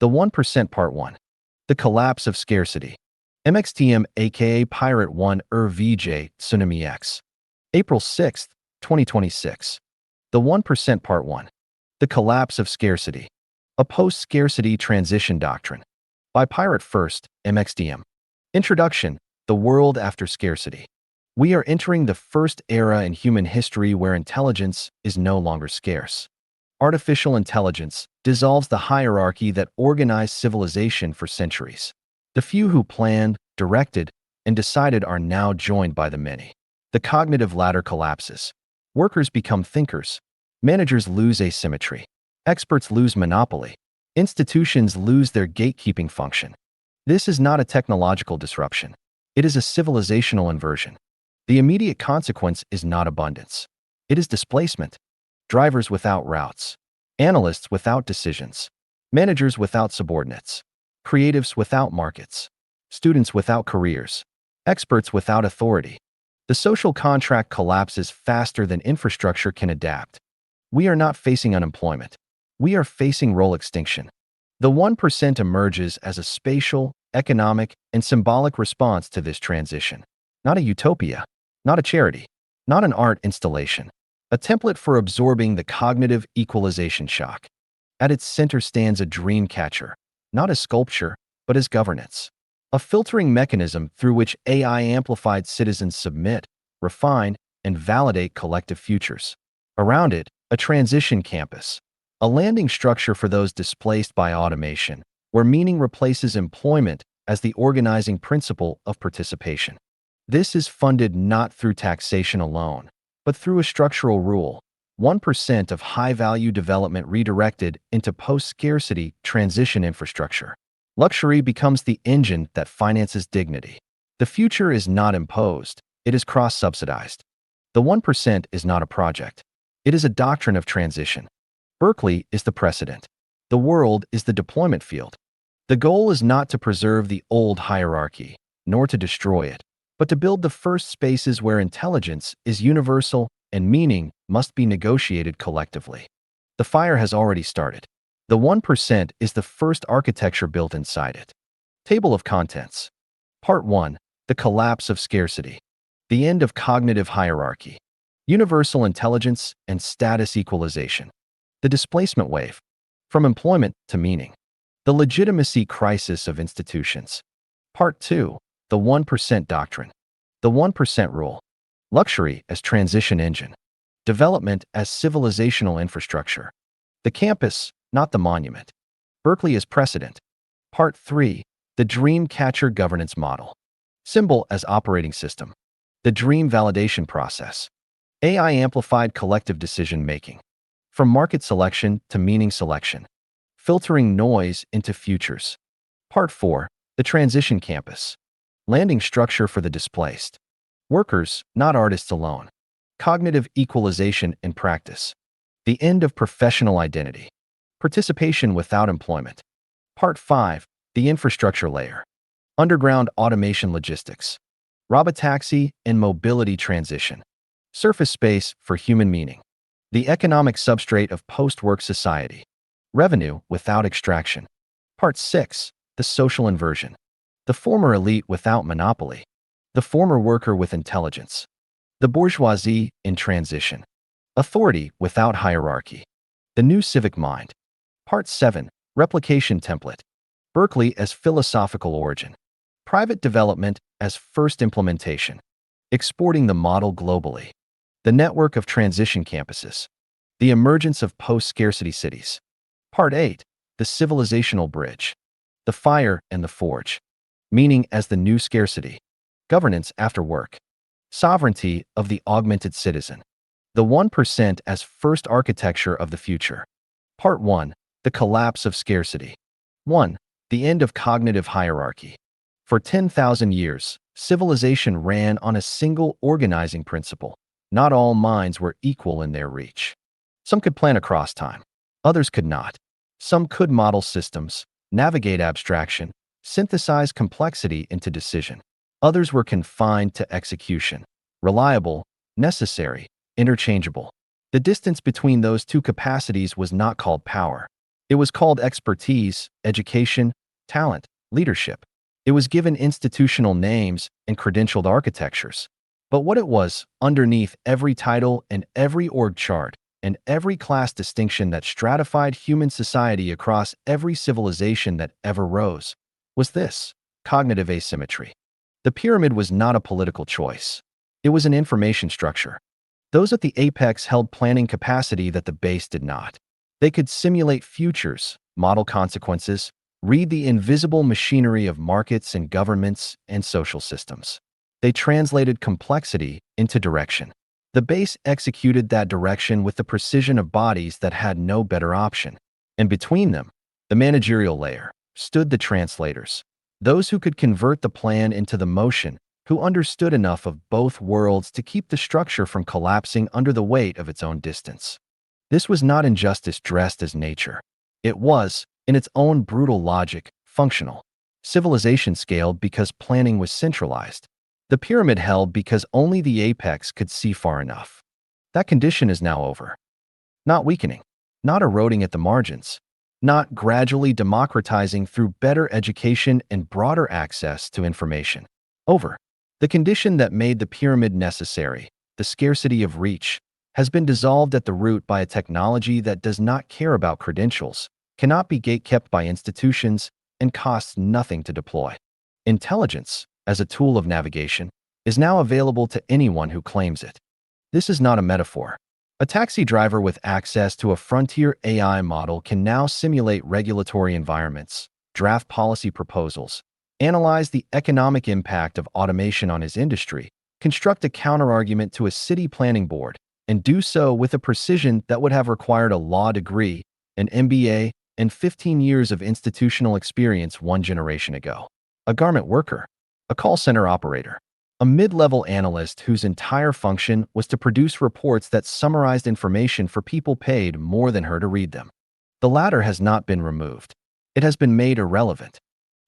The 1% Part 1. The Collapse of Scarcity. MXTM aka Pirate 1 VJ Tsunami X. April 6, 2026. The 1% Part 1. The Collapse of Scarcity. A Post-Scarcity Transition Doctrine. By Pirate 1st, MXTM. Introduction. The World After Scarcity. We are entering the first era in human history where intelligence is no longer scarce. Artificial intelligence dissolves the hierarchy that organized civilization for centuries. The few who planned, directed, and decided are now joined by the many. The cognitive ladder collapses. Workers become thinkers. Managers lose asymmetry. Experts lose monopoly. Institutions lose their gatekeeping function. This is not a technological disruption. It is a civilizational inversion. The immediate consequence is not abundance. It is displacement. Drivers without routes. Analysts without decisions. Managers without subordinates. Creatives without markets. Students without careers. Experts without authority. The social contract collapses faster than infrastructure can adapt. We are not facing unemployment. We are facing role extinction. The 1% emerges as a spatial, economic, and symbolic response to this transition. Not a utopia. Not a charity. Not an art installation. A template for absorbing the cognitive equalization shock. At its center stands a dream catcher, not as sculpture, but as governance. A filtering mechanism through which AI-amplified citizens submit, refine, and validate collective futures. Around it, a transition campus, a landing structure for those displaced by automation, where meaning replaces employment as the organizing principle of participation. This is funded not through taxation alone, but through a structural rule, 1% of high-value development redirected into post-scarcity transition infrastructure. Luxury becomes the engine that finances dignity. The future is not imposed, it is cross-subsidized. The 1% is not a project. It is a doctrine of transition. Berkeley is the precedent. The world is the deployment field. The goal is not to preserve the old hierarchy, nor to destroy it, but to build the first spaces where intelligence is universal and meaning must be negotiated collectively. The fire has already started. The 1% is the first architecture built inside it. Table of Contents. Part 1. The Collapse of Scarcity. The End of Cognitive Hierarchy. Universal Intelligence and Status Equalization. The Displacement Wave. From Employment to Meaning. The Legitimacy Crisis of Institutions. Part 2. The 1% Doctrine. The 1% Rule. Luxury as Transition Engine. Development as Civilizational Infrastructure. The Campus, not the Monument. Berkeley as Precedent. Part 3. The Dream Catcher Governance Model. Symbol as Operating System. The Dream Validation Process. AI-amplified collective decision-making. From market selection to meaning selection. Filtering noise into futures. Part 4. The Transition Campus. Landing structure for the displaced. Workers, not artists alone. Cognitive equalization in practice. The end of professional identity. Participation without employment. Part 5. The Infrastructure Layer. Underground automation logistics. Robotaxi and mobility transition. Surface space for human meaning. The economic substrate of post-work society. Revenue without extraction. Part 6. The social inversion. The former elite without monopoly. The former worker with intelligence. The bourgeoisie in transition. Authority without hierarchy. The new civic mind. Part 7. Replication template. Berkeley as philosophical origin. Private development as first implementation. Exporting the model globally. The network of transition campuses. The emergence of post-scarcity cities. Part 8. The civilizational bridge. The fire and the forge. Meaning as the new scarcity. Governance after work. Sovereignty of the augmented citizen. The 1% as first architecture of the future. Part 1. The Collapse of Scarcity. 1. The End of Cognitive Hierarchy. For 10,000 years, civilization ran on a single organizing principle. Not all minds were equal in their reach. Some could plan across time. Others could not. Some could model systems, navigate abstraction, synthesize complexity into decision. Others were confined to execution. Reliable, necessary, interchangeable. The distance between those two capacities was not called power. It was called expertise, education, talent, leadership. It was given institutional names and credentialed architectures. But what it was, underneath every title and every org chart and every class distinction that stratified human society across every civilization that ever rose, was this: cognitive asymmetry. The pyramid was not a political choice. It was an information structure. Those at the apex held planning capacity that the base did not. They could simulate futures, model consequences, read the invisible machinery of markets and governments and social systems. They translated complexity into direction. The base executed that direction with the precision of bodies that had no better option. And between them, the managerial layer, stood the translators, those who could convert the plan into the motion, who understood enough of both worlds to keep the structure from collapsing under the weight of its own distance. This was not injustice dressed as nature. It was, in its own brutal logic, functional. Civilization scaled because planning was centralized. The pyramid held because only the apex could see far enough. That condition is now over. Not weakening, not eroding at the margins, not gradually democratizing through better education and broader access to information. Over. The condition that made the pyramid necessary, the scarcity of reach, has been dissolved at the root by a technology that does not care about credentials, cannot be gatekept by institutions, and costs nothing to deploy. Intelligence, as a tool of navigation, is now available to anyone who claims it. This is not a metaphor. A taxi driver with access to a frontier AI model can now simulate regulatory environments, draft policy proposals, analyze the economic impact of automation on his industry, construct a counterargument to a city planning board, and do so with a precision that would have required a law degree, an MBA, and 15 years of institutional experience one generation ago. A garment worker, a call center operator, a mid-level analyst whose entire function was to produce reports that summarized information for people paid more than her to read them. The latter has not been removed. It has been made irrelevant.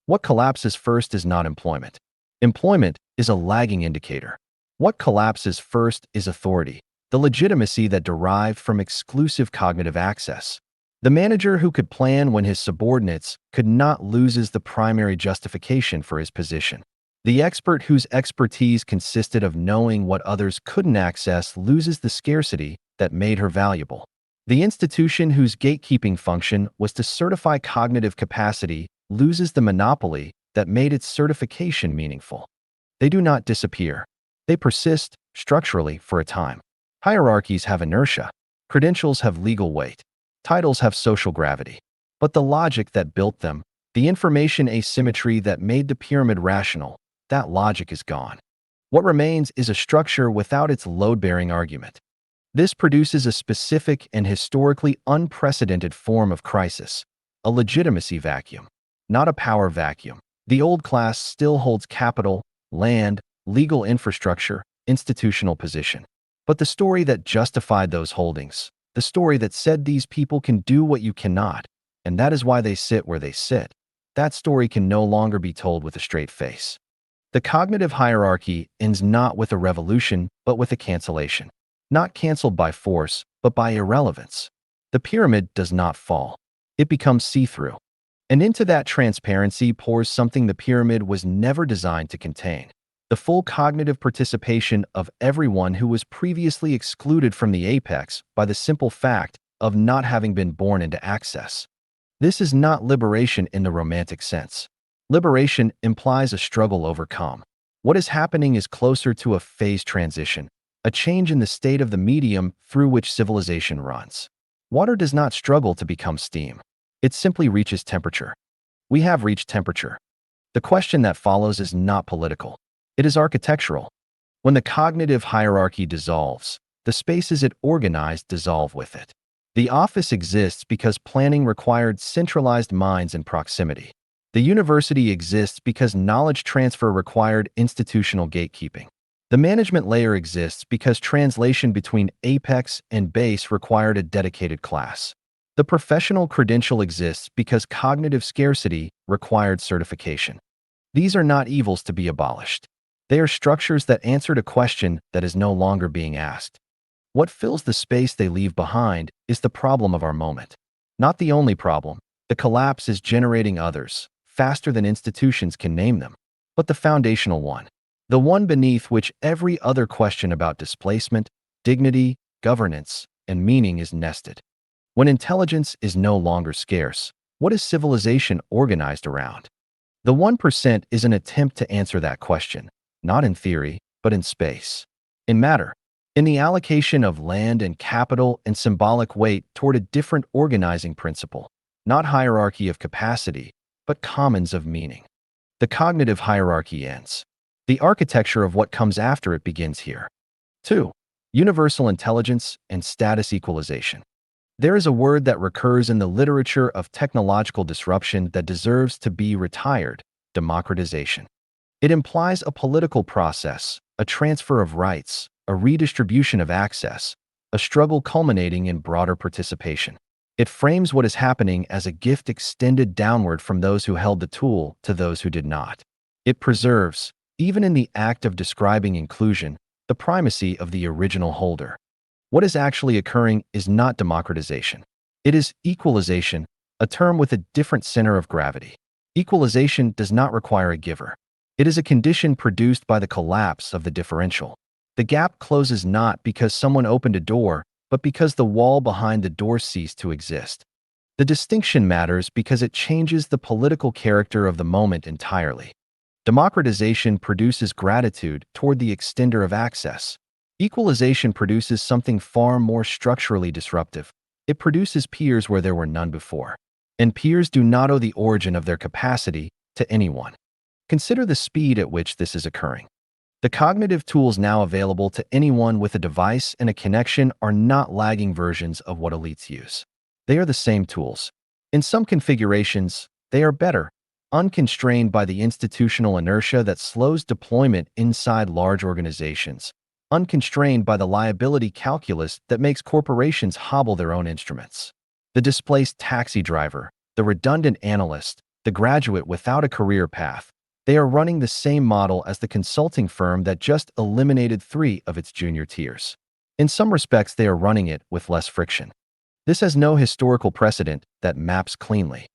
What collapses first is not employment. Employment is a lagging indicator. What collapses first is authority, the legitimacy that derived from exclusive cognitive access. The manager who could plan when his subordinates could not loses the primary justification for his position. The expert whose expertise consisted of knowing what others couldn't access loses the scarcity that made her valuable. The institution whose gatekeeping function was to certify cognitive capacity loses the monopoly that made its certification meaningful. They do not disappear. They persist, structurally, for a time. Hierarchies have inertia. Credentials have legal weight. Titles have social gravity. But the logic that built them, the information asymmetry that made the pyramid rational, that logic is gone. What remains is a structure without its load-bearing argument. This produces a specific and historically unprecedented form of crisis, a legitimacy vacuum, not a power vacuum. The old class still holds capital, land, legal infrastructure, institutional position. But the story that justified those holdings, the story that said these people can do what you cannot, and that is why they sit where they sit, that story can no longer be told with a straight face. The cognitive hierarchy ends not with a revolution, but with a cancellation. Not canceled by force, but by irrelevance. The pyramid does not fall. It becomes see-through. And into that transparency pours something the pyramid was never designed to contain: the full cognitive participation of everyone who was previously excluded from the apex by the simple fact of not having been born into access. This is not liberation in the romantic sense. Liberation implies a struggle overcome. What is happening is closer to a phase transition, a change in the state of the medium through which civilization runs. Water does not struggle to become steam. It simply reaches temperature. We have reached temperature. The question that follows is not political. It is architectural. When the cognitive hierarchy dissolves, the spaces it organized dissolve with it. The office exists because planning required centralized minds and proximity. The university exists because knowledge transfer required institutional gatekeeping. The management layer exists because translation between apex and base required a dedicated class. The professional credential exists because cognitive scarcity required certification. These are not evils to be abolished. They are structures that answered a question that is no longer being asked. What fills the space they leave behind is the problem of our moment. Not the only problem. The collapse is generating others, faster than institutions can name them. But the foundational one, the one beneath which every other question about displacement, dignity, governance, and meaning is nested. When intelligence is no longer scarce, what is civilization organized around? The 1% is an attempt to answer that question, not in theory, but in space. In matter. In the allocation of land and capital and symbolic weight toward a different organizing principle, not hierarchy of capacity, but commons of meaning. The cognitive hierarchy ends. The architecture of what comes after it begins here. 2. Universal intelligence and status equalization. There is a word that recurs in the literature of technological disruption that deserves to be retired: democratization. It implies a political process, a transfer of rights, a redistribution of access, a struggle culminating in broader participation. It frames what is happening as a gift extended downward from those who held the tool to those who did not. It preserves, even in the act of describing inclusion, the primacy of the original holder. What is actually occurring is not democratization. It is equalization, a term with a different center of gravity. Equalization does not require a giver. It is a condition produced by the collapse of the differential. The gap closes not because someone opened a door, but because the wall behind the door ceased to exist. The distinction matters because it changes the political character of the moment entirely. Democratization produces gratitude toward the extender of access. Equalization produces something far more structurally disruptive. It produces peers where there were none before. And peers do not owe the origin of their capacity to anyone. Consider the speed at which this is occurring. The cognitive tools now available to anyone with a device and a connection are not lagging versions of what elites use. They are the same tools. In some configurations, they are better, unconstrained by the institutional inertia that slows deployment inside large organizations, unconstrained by the liability calculus that makes corporations hobble their own instruments. The displaced taxi driver, the redundant analyst, the graduate without a career path, they are running the same model as the consulting firm that just eliminated 3 of its junior tiers. In some respects, they are running it with less friction. This has no historical precedent that maps cleanly.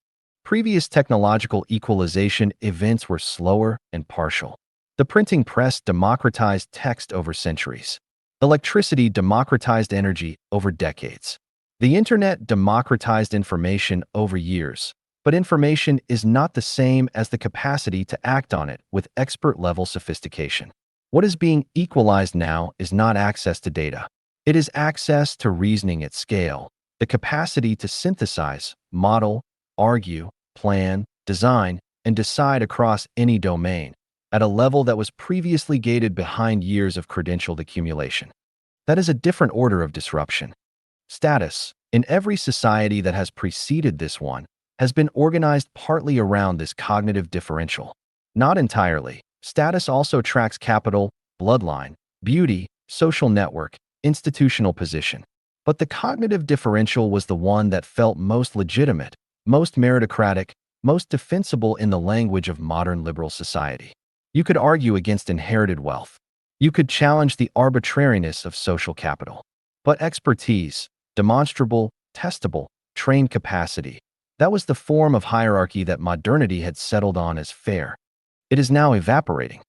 Previous technological equalization events were slower and partial. The printing press democratized text over centuries. Electricity democratized energy over decades. The internet democratized information over years. But information is not the same as the capacity to act on it with expert-level sophistication. What is being equalized now is not access to data. It is access to reasoning at scale, the capacity to synthesize, model, argue, plan, design, and decide across any domain at a level that was previously gated behind years of credentialed accumulation. That is a different order of disruption. Status, in every society that has preceded this one, has been organized partly around this cognitive differential. Not entirely. Status also tracks capital, bloodline, beauty, social network, institutional position. But the cognitive differential was the one that felt most legitimate, most meritocratic, most defensible in the language of modern liberal society. You could argue against inherited wealth. You could challenge the arbitrariness of social capital. But expertise, demonstrable, testable, trained capacity, that was the form of hierarchy that modernity had settled on as fair. It is now evaporating.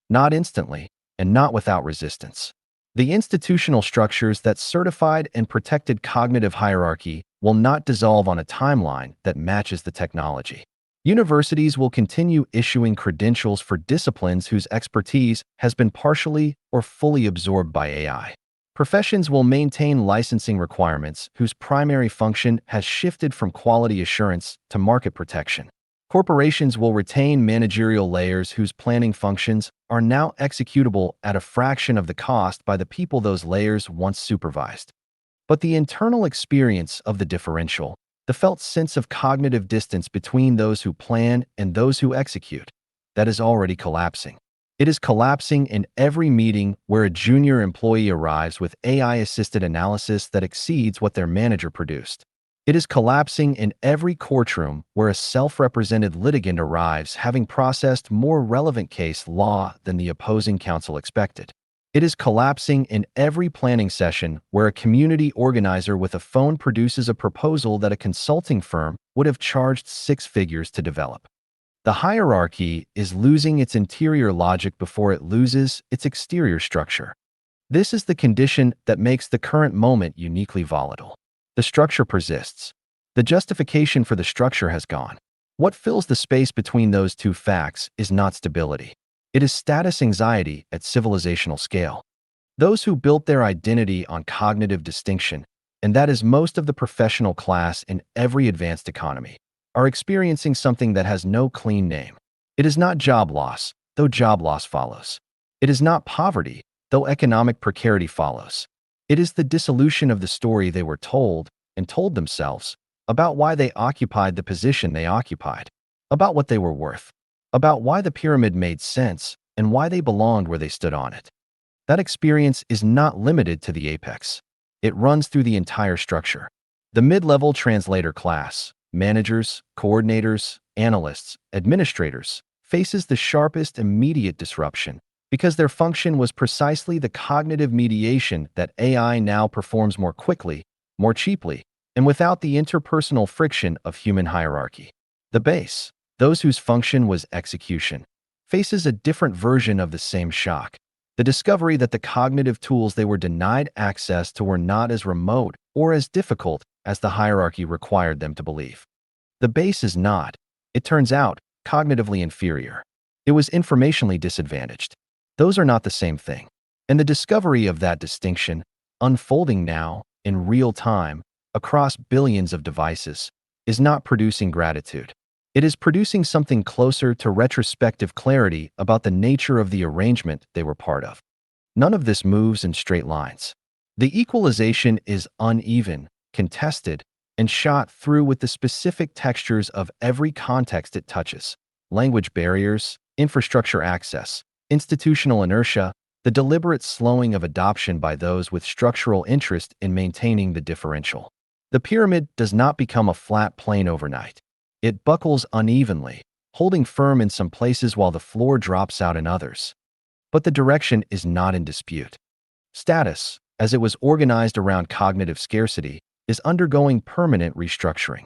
Not instantly, and not without resistance. The institutional structures that certified and protected cognitive hierarchy will not dissolve on a timeline that matches the technology. Universities will continue issuing credentials for disciplines whose expertise has been partially or fully absorbed by AI. Professions will maintain licensing requirements whose primary function has shifted from quality assurance to market protection. Corporations will retain managerial layers whose planning functions are now executable at a fraction of the cost by the people those layers once supervised. But the internal experience of the differential, the felt sense of cognitive distance between those who plan and those who execute, that is already collapsing. It is collapsing in every meeting where a junior employee arrives with AI-assisted analysis that exceeds what their manager produced. It is collapsing in every courtroom where a self-represented litigant arrives having processed more relevant case law than the opposing counsel expected. It is collapsing in every planning session where a community organizer with a phone produces a proposal that a consulting firm would have charged 6 figures to develop. The hierarchy is losing its interior logic before it loses its exterior structure. This is the condition that makes the current moment uniquely volatile. The structure persists. The justification for the structure has gone. What fills the space between those two facts is not stability. It is status anxiety at civilizational scale. Those who built their identity on cognitive distinction, and that is most of the professional class in every advanced economy, are experiencing something that has no clean name. It is not job loss, though job loss follows. It is not poverty, though economic precarity follows. It is the dissolution of the story they were told and told themselves about why they occupied the position they occupied, about what they were worth, about why the pyramid made sense and why they belonged where they stood on it. That experience is not limited to the apex. It runs through the entire structure. The mid-level translator class, managers, coordinators, analysts, administrators, faces the sharpest immediate disruption because their function was precisely the cognitive mediation that AI now performs more quickly, more cheaply, and without the interpersonal friction of human hierarchy. The base, those whose function was execution, faces a different version of the same shock. The discovery that the cognitive tools they were denied access to were not as remote or as difficult as the hierarchy required them to believe. The base is not, it turns out, cognitively inferior. It was informationally disadvantaged. Those are not the same thing. And the discovery of that distinction, unfolding now, in real time, across billions of devices, is not producing gratitude. It is producing something closer to retrospective clarity about the nature of the arrangement they were part of. None of this moves in straight lines. The equalization is uneven, contested, and shot through with the specific textures of every context it touches: language barriers, infrastructure access, institutional inertia, the deliberate slowing of adoption by those with structural interest in maintaining the differential. The pyramid does not become a flat plane overnight. It buckles unevenly, holding firm in some places while the floor drops out in others. But the direction is not in dispute. Status, as it was organized around cognitive scarcity, is undergoing permanent restructuring.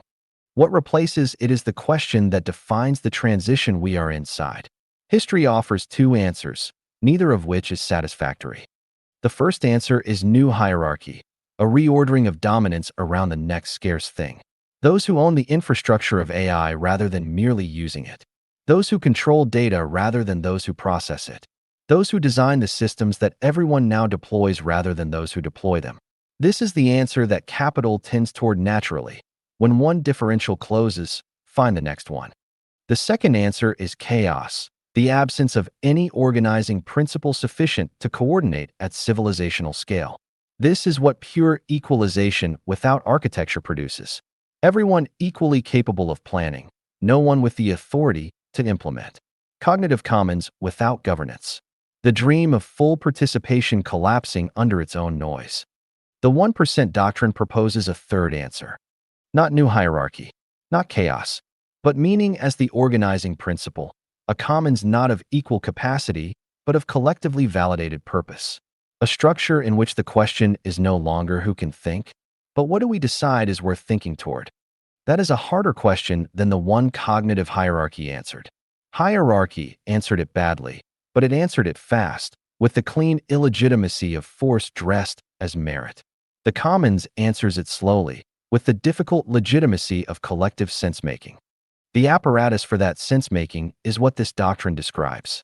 What replaces it is the question that defines the transition we are inside. History offers 2 answers, neither of which is satisfactory. The first answer is new hierarchy, a reordering of dominance around the next scarce thing. Those who own the infrastructure of AI rather than merely using it. Those who control data rather than those who process it. Those who design the systems that everyone now deploys rather than those who deploy them. This is the answer that capital tends toward naturally. When one differential closes, find the next one. The second answer is chaos, the absence of any organizing principle sufficient to coordinate at civilizational scale. This is what pure equalization without architecture produces. Everyone equally capable of planning, no one with the authority to implement. Cognitive commons without governance. The dream of full participation collapsing under its own noise. The 1% doctrine proposes a third answer. Not new hierarchy, not chaos, but meaning as the organizing principle, a commons not of equal capacity, but of collectively validated purpose. A structure in which the question is no longer who can think, but what do we decide is worth thinking toward? That is a harder question than the one cognitive hierarchy answered. Hierarchy answered it badly, but it answered it fast, with the clean illegitimacy of force dressed as merit. The commons answers it slowly, with the difficult legitimacy of collective sense-making. The apparatus for that sense-making is what this doctrine describes.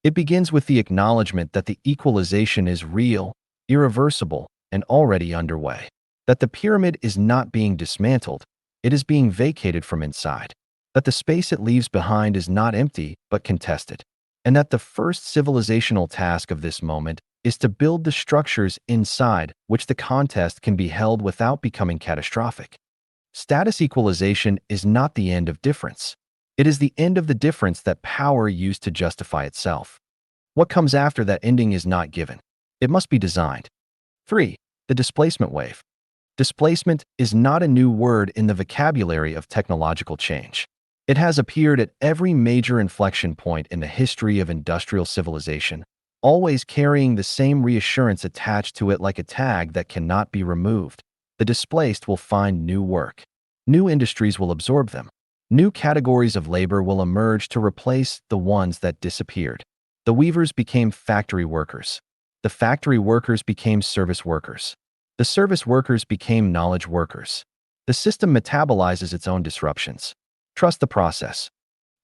It begins with the acknowledgement that the equalization is real, irreversible, and already underway. That the pyramid is not being dismantled, it is being vacated from inside. That the space it leaves behind is not empty, but contested. And that the first civilizational task of this moment is to build the structures inside which the contest can be held without becoming catastrophic. Status equalization is not the end of difference. It is the end of the difference that power used to justify itself. What comes after that ending is not given. It must be designed. 3. The displacement wave. Displacement is not a new word in the vocabulary of technological change. It has appeared at every major inflection point in the history of industrial civilization, always carrying the same reassurance attached to it like a tag that cannot be removed. The displaced will find new work. New industries will absorb them. New categories of labor will emerge to replace the ones that disappeared. The weavers became factory workers. The factory workers became service workers. The service workers became knowledge workers. The system metabolizes its own disruptions. Trust the process.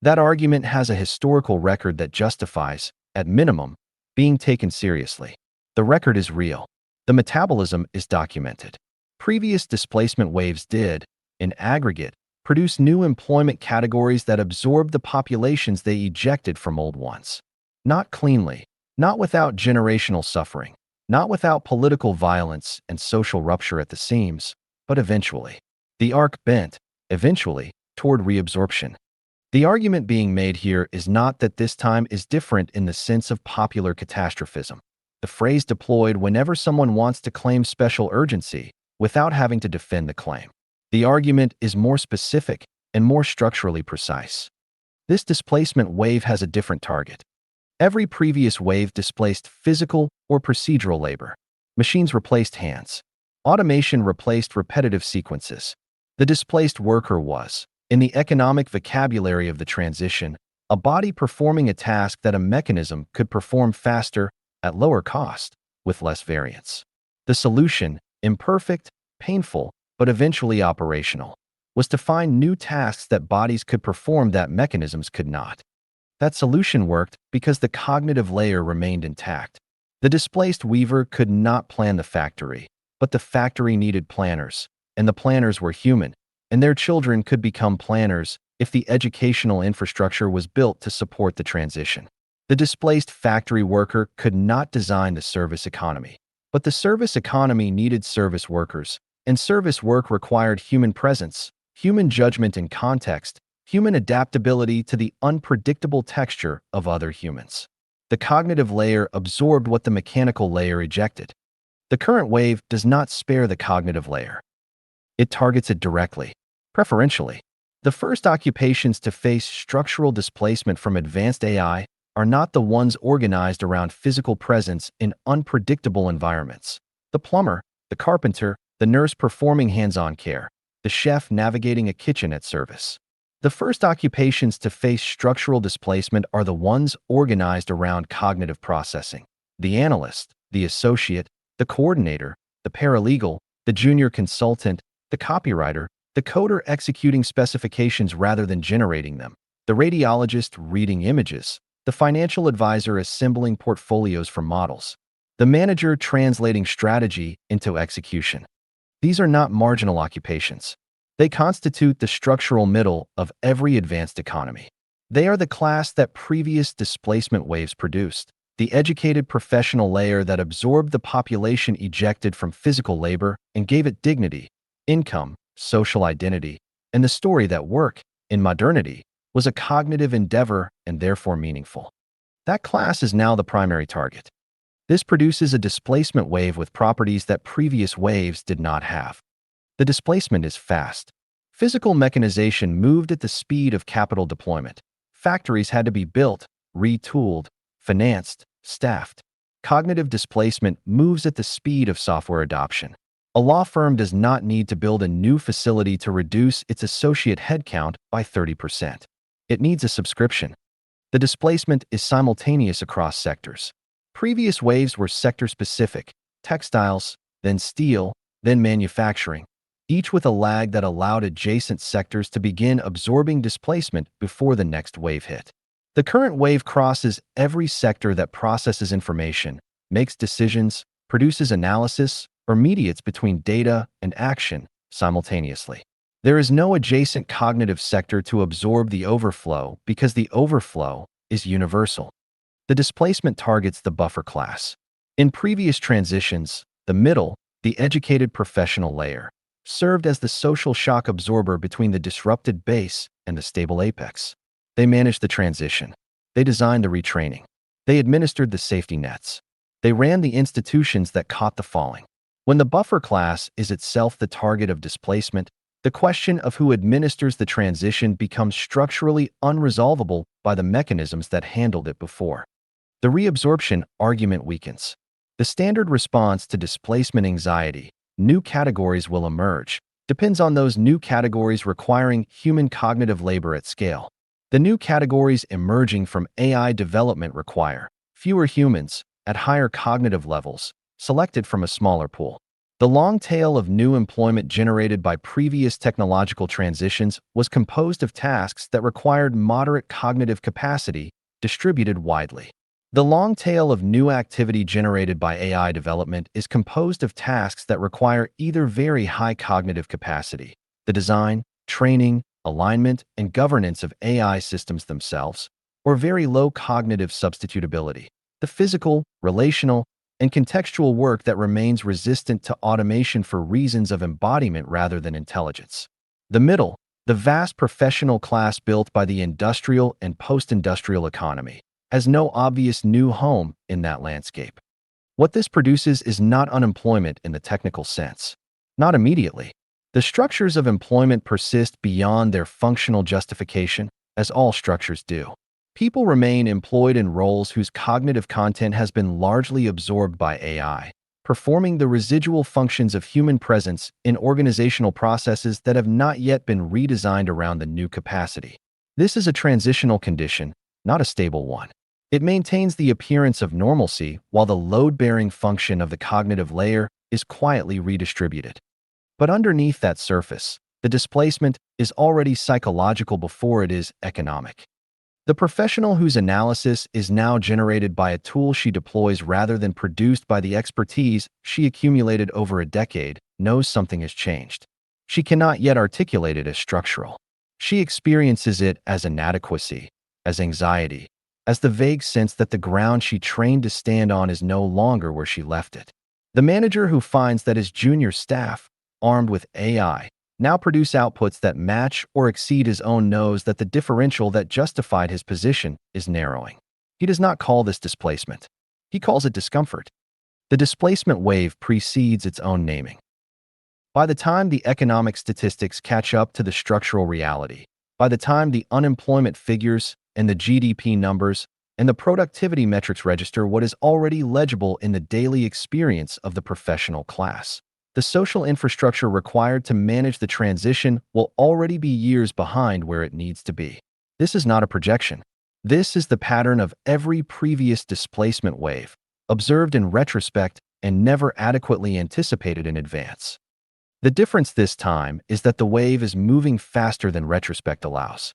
That argument has a historical record that justifies, at minimum, being taken seriously. The record is real. The metabolism is documented. Previous displacement waves did, in aggregate, produce new employment categories that absorbed the populations they ejected from old ones. Not cleanly, not without generational suffering, not without political violence and social rupture at the seams, but eventually. The arc bent, eventually, toward reabsorption. The argument being made here is not that this time is different in the sense of popular catastrophism, the phrase deployed whenever someone wants to claim special urgency without having to defend the claim. The argument is more specific and more structurally precise. This displacement wave has a different target. Every previous wave displaced physical or procedural labor. Machines replaced hands. Automation replaced repetitive sequences. The displaced worker was, in the economic vocabulary of the transition, a body performing a task that a mechanism could perform faster, at lower cost, with less variance. The solution, imperfect, painful, but eventually operational, was to find new tasks that bodies could perform that mechanisms could not. That solution worked because the cognitive layer remained intact. The displaced weaver could not plan the factory, but the factory needed planners, and the planners were human, and their children could become planners if the educational infrastructure was built to support the transition. The displaced factory worker could not design the service economy, but the service economy needed service workers, and service work required human presence, human judgment and context, human adaptability to the unpredictable texture of other humans. The cognitive layer absorbed what the mechanical layer ejected. The current wave does not spare the cognitive layer. It targets it directly, preferentially. The first occupations to face structural displacement from advanced AI are not the ones organized around physical presence in unpredictable environments. The plumber, the carpenter, the nurse performing hands-on care, the chef navigating a kitchen at service. The first occupations to face structural displacement are the ones organized around cognitive processing. The analyst, the associate, the coordinator, the paralegal, the junior consultant, the copywriter, the coder executing specifications rather than generating them, the radiologist reading images, the financial advisor assembling portfolios from models, the manager translating strategy into execution. These are not marginal occupations. They constitute the structural middle of every advanced economy. They are the class that previous displacement waves produced, the educated professional layer that absorbed the population ejected from physical labor and gave it dignity, income, social identity, and the story that work, in modernity, was a cognitive endeavor and therefore meaningful. That class is now the primary target. This produces a displacement wave with properties that previous waves did not have. The displacement is fast. Physical mechanization moved at the speed of capital deployment. Factories had to be built, retooled, financed, staffed. Cognitive displacement moves at the speed of software adoption. A law firm does not need to build a new facility to reduce its associate headcount by 30%. It needs a subscription. The displacement is simultaneous across sectors. Previous waves were sector-specific: textiles, then steel, then manufacturing, each with a lag that allowed adjacent sectors to begin absorbing displacement before the next wave hit. The current wave crosses every sector that processes information, makes decisions, produces analysis, or mediates between data and action simultaneously. There is no adjacent cognitive sector to absorb the overflow because the overflow is universal. The displacement targets the buffer class. In previous transitions, the middle, the educated professional layer, served as the social shock absorber between the disrupted base and the stable apex. They managed the transition. They designed the retraining. They administered the safety nets. They ran the institutions that caught the falling. When the buffer class is itself the target of displacement, the question of who administers the transition becomes structurally unresolvable by the mechanisms that handled it before. The reabsorption argument weakens. The standard response to displacement anxiety, new categories will emerge, depends on those new categories requiring human cognitive labor at scale. The new categories emerging from AI development require fewer humans at higher cognitive levels, selected from a smaller pool. The long tail of new employment generated by previous technological transitions was composed of tasks that required moderate cognitive capacity distributed widely. The long tail of new activity generated by AI development is composed of tasks that require either very high cognitive capacity, the design, training, alignment, and governance of AI systems themselves, or very low cognitive substitutability, the physical, relational, and contextual work that remains resistant to automation for reasons of embodiment rather than intelligence. The middle, the vast professional class built by the industrial and post-industrial economy, has no obvious new home in that landscape. What this produces is not unemployment in the technical sense. Not immediately. The structures of employment persist beyond their functional justification, as all structures do. People remain employed in roles whose cognitive content has been largely absorbed by AI, performing the residual functions of human presence in organizational processes that have not yet been redesigned around the new capacity. This is a transitional condition, not a stable one. It maintains the appearance of normalcy while the load-bearing function of the cognitive layer is quietly redistributed. But underneath that surface, the displacement is already psychological before it is economic. The professional whose analysis is now generated by a tool she deploys rather than produced by the expertise she accumulated over a decade knows something has changed. She cannot yet articulate it as structural. She experiences it as inadequacy, as anxiety, as the vague sense that the ground she trained to stand on is no longer where she left it. The manager who finds that his junior staff, armed with AI, now produce outputs that match or exceed his own knows that the differential that justified his position is narrowing. He does not call this displacement. He calls it discomfort. The displacement wave precedes its own naming. By the time the economic statistics catch up to the structural reality, by the time the unemployment figures and the GDP numbers and the productivity metrics register what is already legible in the daily experience of the professional class, the social infrastructure required to manage the transition will already be years behind where it needs to be. This is not a projection. This is the pattern of every previous displacement wave, observed in retrospect and never adequately anticipated in advance. The difference this time is that the wave is moving faster than retrospect allows.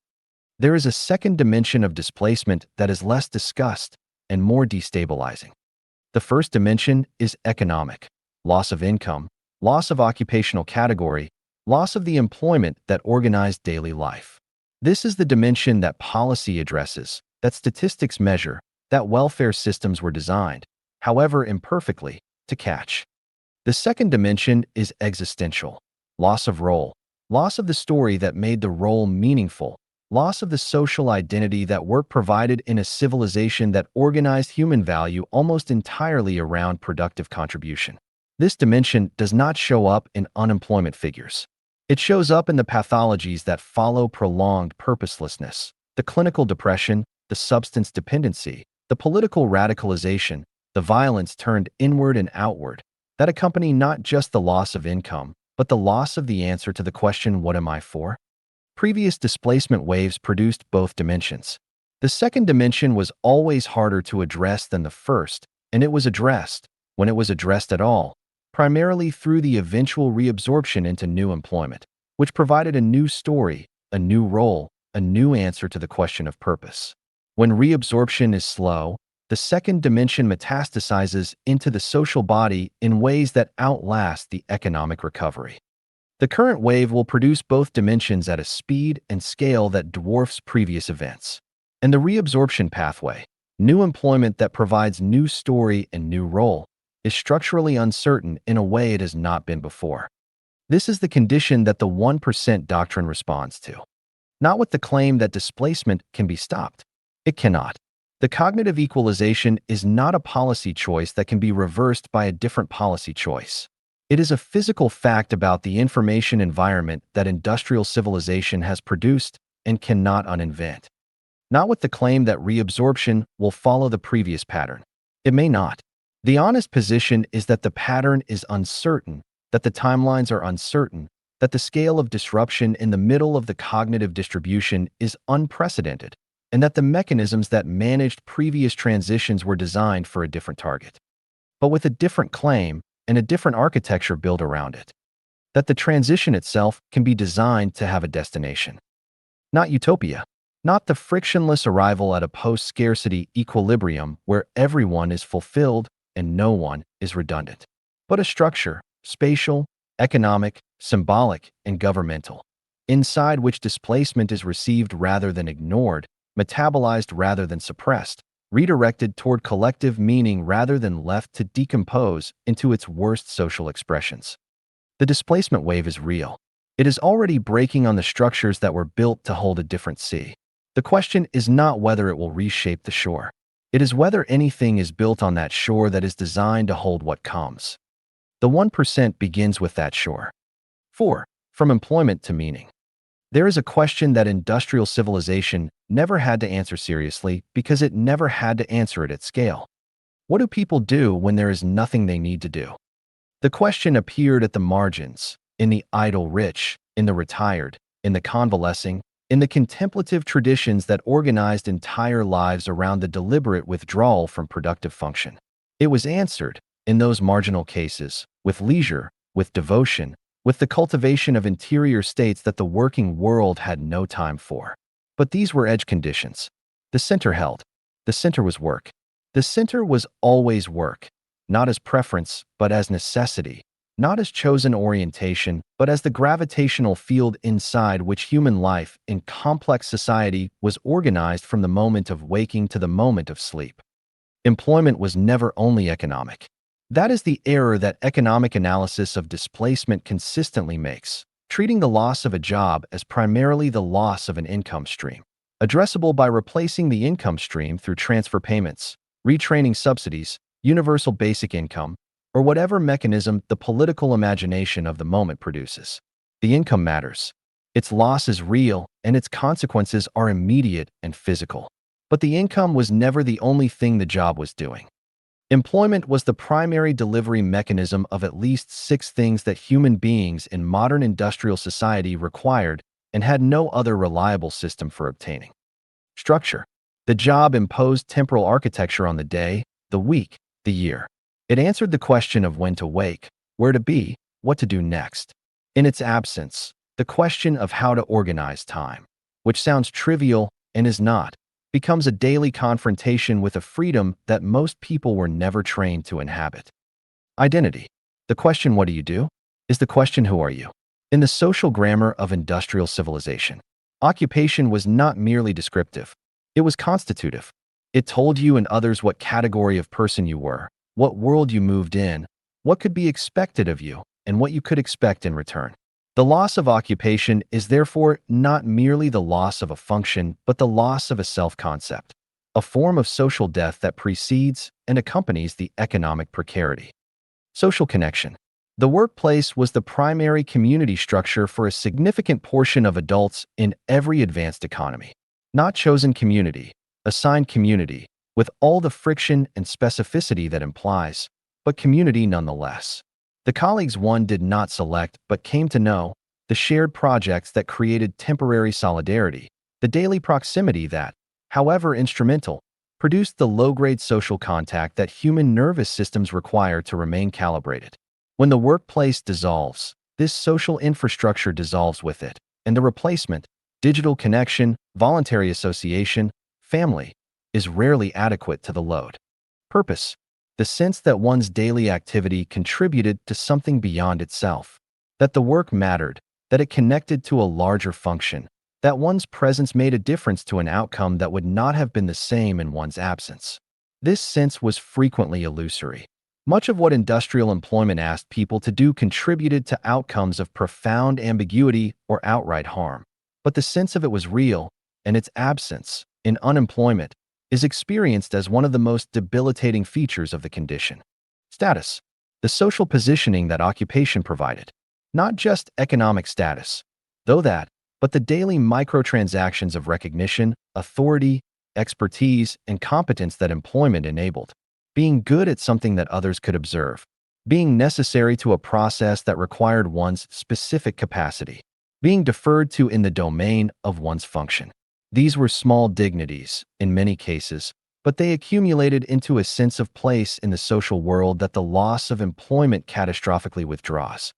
There is a second dimension of displacement that is less discussed and more destabilizing. The first dimension is economic: loss of income, loss of occupational category, loss of the employment that organized daily life. This is the dimension that policy addresses, that statistics measure, that welfare systems were designed, however imperfectly, to catch. The second dimension is existential: loss of role, loss of the story that made the role meaningful, loss of the social identity that work provided in a civilization that organized human value almost entirely around productive contribution. This dimension does not show up in unemployment figures. It shows up in the pathologies that follow prolonged purposelessness, the clinical depression, the substance dependency, the political radicalization, the violence turned inward and outward, that accompany not just the loss of income, but the loss of the answer to the question, what am I for? Previous displacement waves produced both dimensions. The second dimension was always harder to address than the first, and it was addressed, when it was addressed at all, primarily through the eventual reabsorption into new employment, which provided a new story, a new role, a new answer to the question of purpose. When reabsorption is slow, the second dimension metastasizes into the social body in ways that outlast the economic recovery. The current wave will produce both dimensions at a speed and scale that dwarfs previous events. And the reabsorption pathway, new employment that provides new story and new role, is structurally uncertain in a way it has not been before. This is the condition that the 1% doctrine responds to. Not with the claim that displacement can be stopped. It cannot. The cognitive equalization is not a policy choice that can be reversed by a different policy choice. It is a physical fact about the information environment that industrial civilization has produced and cannot uninvent. not with the claim that reabsorption will follow the previous pattern. It may not. The honest position is that the pattern is uncertain, that the timelines are uncertain, that the scale of disruption in the middle of the cognitive distribution is unprecedented, and that the mechanisms that managed previous transitions were designed for a different target, but with a different claim and a different architecture built around it. That the transition itself can be designed to have a destination. Not utopia. Not the frictionless arrival at a post-scarcity equilibrium where everyone is fulfilled and no one is redundant, but a structure, spatial, economic, symbolic, and governmental, inside which displacement is received rather than ignored, metabolized rather than suppressed, redirected toward collective meaning rather than left to decompose into its worst social expressions. The displacement wave is real. It is already breaking on the structures that were built to hold a different sea. The question is not whether it will reshape the shore. It is whether anything is built on that shore that is designed to hold what comes. The 1% begins with that shore. 4. From employment to meaning. There is a question that industrial civilization never had to answer seriously because it never had to answer it at scale. What do people do when there is nothing they need to do? The question appeared at the margins, in the idle rich, in the retired, in the convalescing, in the contemplative traditions that organized entire lives around the deliberate withdrawal from productive function. It was answered, in those marginal cases, with leisure, with devotion, with the cultivation of interior states that the working world had no time for. But these were edge conditions. The center held. The center was work. The center was always work, not as preference, but as necessity, not as chosen orientation, but as the gravitational field inside which human life in complex society was organized from the moment of waking to the moment of sleep. Employment was never only economic. That is the error that economic analysis of displacement consistently makes, treating the loss of a job as primarily the loss of an income stream, addressable by replacing the income stream through transfer payments, retraining subsidies, universal basic income, or whatever mechanism the political imagination of the moment produces. The income matters. Its loss is real, and its consequences are immediate and physical. But the income was never the only thing the job was doing. Employment was the primary delivery mechanism of at least 6 things that human beings in modern industrial society required and had no other reliable system for obtaining. Structure. The job imposed temporal architecture on the day, the week, the year. It answered the question of when to wake, where to be, what to do next. In its absence, the question of how to organize time, which sounds trivial and is not, becomes a daily confrontation with a freedom that most people were never trained to inhabit. Identity. The question, what do you do, is the question, who are you? In the social grammar of industrial civilization, occupation was not merely descriptive. It was constitutive. It told you and others what category of person you were, what world you moved in, what could be expected of you, and what you could expect in return. The loss of occupation is therefore not merely the loss of a function, but the loss of a self-concept, a form of social death that precedes and accompanies the economic precarity. Social connection. The workplace was the primary community structure for a significant portion of adults in every advanced economy. Not chosen community, assigned community, with all the friction and specificity that implies, but community nonetheless. The colleagues one did not select but came to know, the shared projects that created temporary solidarity, the daily proximity that, however instrumental, produced the low-grade social contact that human nervous systems require to remain calibrated. When the workplace dissolves, this social infrastructure dissolves with it, and the replacement, digital connection, voluntary association, family, is rarely adequate to the load. Purpose. The sense that one's daily activity contributed to something beyond itself, that the work mattered, that it connected to a larger function, that one's presence made a difference to an outcome that would not have been the same in one's absence. This sense was frequently illusory. Much of what industrial employment asked people to do contributed to outcomes of profound ambiguity or outright harm. But the sense of it was real, and its absence, in unemployment, is experienced as one of the most debilitating features of the condition. Status. The social positioning that occupation provided. Not just economic status, though that, but the daily microtransactions of recognition, authority, expertise, and competence that employment enabled. Being good at something that others could observe. Being necessary to a process that required one's specific capacity. Being deferred to in the domain of one's function. These were small dignities, in many cases, but they accumulated into a sense of place in the social world that the loss of employment catastrophically withdraws.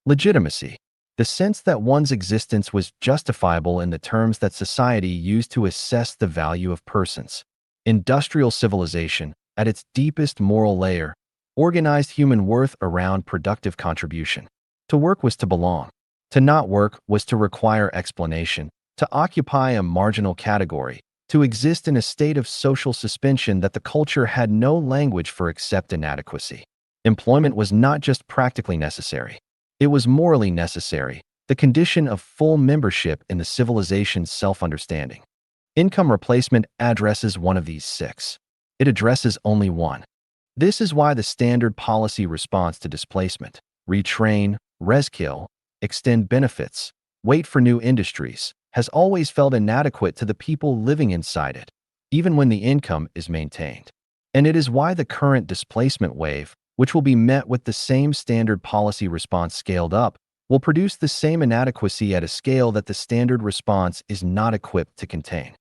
Legitimacy. The sense that one's existence was justifiable in the terms that society used to assess the value of persons. Industrial civilization, at its deepest moral layer, organized human worth around productive contribution. To work was to belong. To not work was to require explanation, to occupy a marginal category, to exist in a state of social suspension that the culture had no language for except inadequacy. Employment was not just practically necessary. It was morally necessary, the condition of full membership in the civilization's self-understanding. Income replacement addresses one of these six. It addresses only one. This is why the standard policy response to displacement, retrain, reskill, extend benefits, wait for new industries, has always felt inadequate to the people living inside it, even when the income is maintained. And it is why the current displacement wave, which will be met with the same standard policy response scaled up, will produce the same inadequacy at a scale that the standard response is not equipped to contain.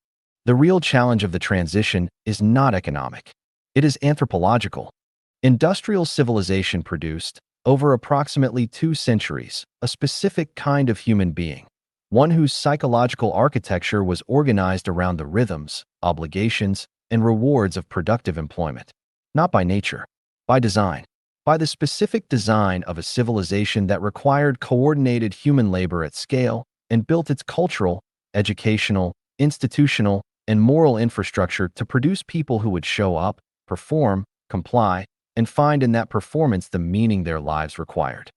The real challenge of the transition is not economic. It is anthropological. Industrial civilization produced, over approximately 2 centuries, a specific kind of human being, one whose psychological architecture was organized around the rhythms, obligations, and rewards of productive employment. Not by nature, by design. By the specific design of a civilization that required coordinated human labor at scale and built its cultural, educational, institutional, and moral infrastructure to produce people who would show up, perform, comply, and find in that performance the meaning their lives required.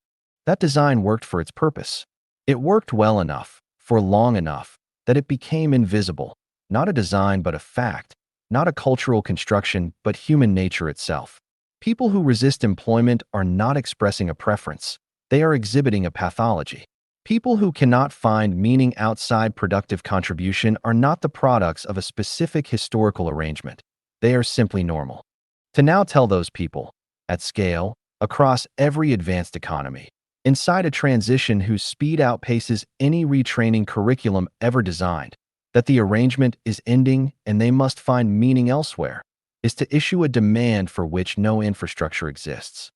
That design worked for its purpose. It worked well enough, for long enough, that it became invisible, not a design but a fact, not a cultural construction but human nature itself. People who resist employment are not expressing a preference, they are exhibiting a pathology. People who cannot find meaning outside productive contribution are not the products of a specific historical arrangement, they are simply normal. To now tell those people, at scale, across every advanced economy, inside a transition whose speed outpaces any retraining curriculum ever designed, that the arrangement is ending and they must find meaning elsewhere, is to issue a demand for which no infrastructure exists.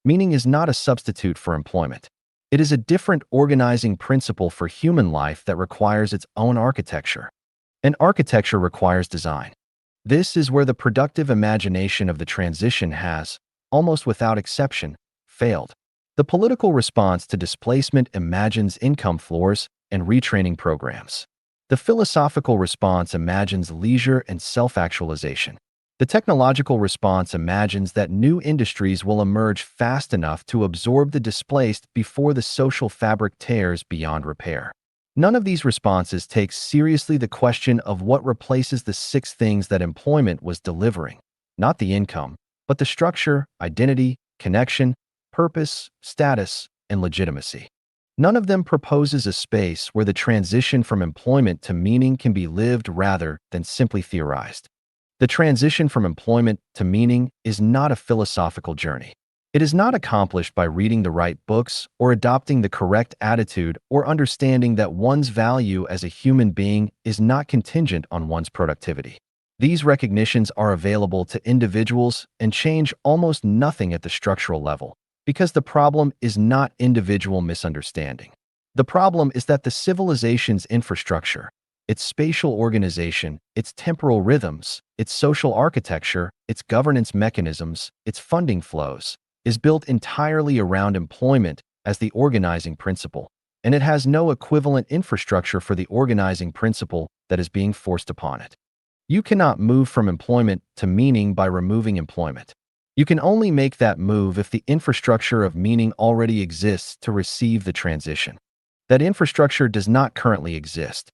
Meaning is not a substitute for employment. It is a different organizing principle for human life that requires its own architecture. And architecture requires design. This is where the productive imagination of the transition has, almost without exception, failed. The political response to displacement imagines income floors and retraining programs. The philosophical response imagines leisure and self-actualization. The technological response imagines that new industries will emerge fast enough to absorb the displaced before the social fabric tears beyond repair. None of these responses takes seriously the question of what replaces the 6 things that employment was delivering, not the income, but the structure, identity, connection, purpose, status, and legitimacy. None of them proposes a space where the transition from employment to meaning can be lived rather than simply theorized. The transition from employment to meaning is not a philosophical journey. It is not accomplished by reading the right books or adopting the correct attitude or understanding that one's value as a human being is not contingent on one's productivity. These recognitions are available to individuals and change almost nothing at the structural level, because the problem is not individual misunderstanding. The problem is that the civilization's infrastructure, its spatial organization, its temporal rhythms, its social architecture, its governance mechanisms, its funding flows, is built entirely around employment as the organizing principle, and it has no equivalent infrastructure for the organizing principle that is being forced upon it. You cannot move from employment to meaning by removing employment. You can only make that move if the infrastructure of meaning already exists to receive the transition. That infrastructure does not currently exist.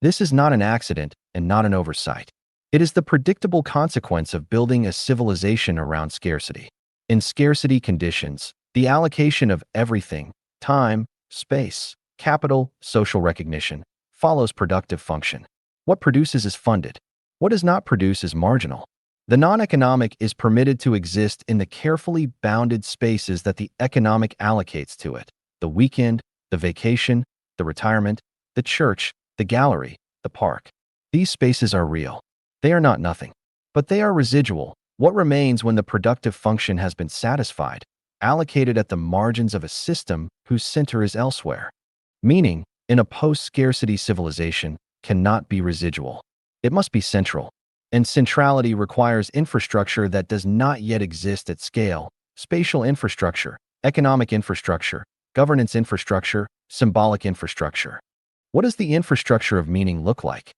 This is not an accident and not an oversight. It is the predictable consequence of building a civilization around scarcity. In scarcity conditions, the allocation of everything, time, space, capital, social recognition, follows productive function. What produces is funded. What does not produce is marginal. The non-economic is permitted to exist in the carefully bounded spaces that the economic allocates to it: the weekend, the vacation, the retirement, the church, the gallery, the park. These spaces are real. They are not nothing, but they are residual. What remains when the productive function has been satisfied, allocated at the margins of a system whose center is elsewhere. Meaning, in a post-scarcity civilization, cannot be residual. It must be central. And centrality requires infrastructure that does not yet exist at scale: spatial infrastructure, economic infrastructure, governance infrastructure, symbolic infrastructure. What does the infrastructure of meaning look like?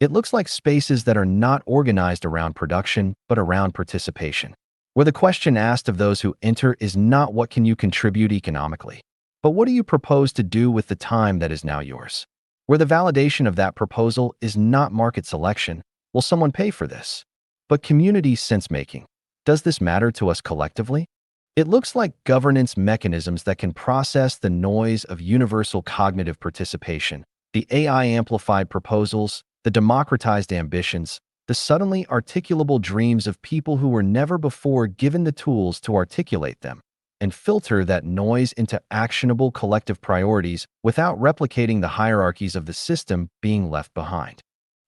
It looks like spaces that are not organized around production, but around participation, where the question asked of those who enter is not what can you contribute economically, but what do you propose to do with the time that is now yours? Where the validation of that proposal is not market selection, will someone pay for this, but community sense-making. Does this matter to us collectively? It looks like governance mechanisms that can process the noise of universal cognitive participation, the AI-amplified proposals, the democratized ambitions, the suddenly articulable dreams of people who were never before given the tools to articulate them, and filter that noise into actionable collective priorities without replicating the hierarchies of the system being left behind.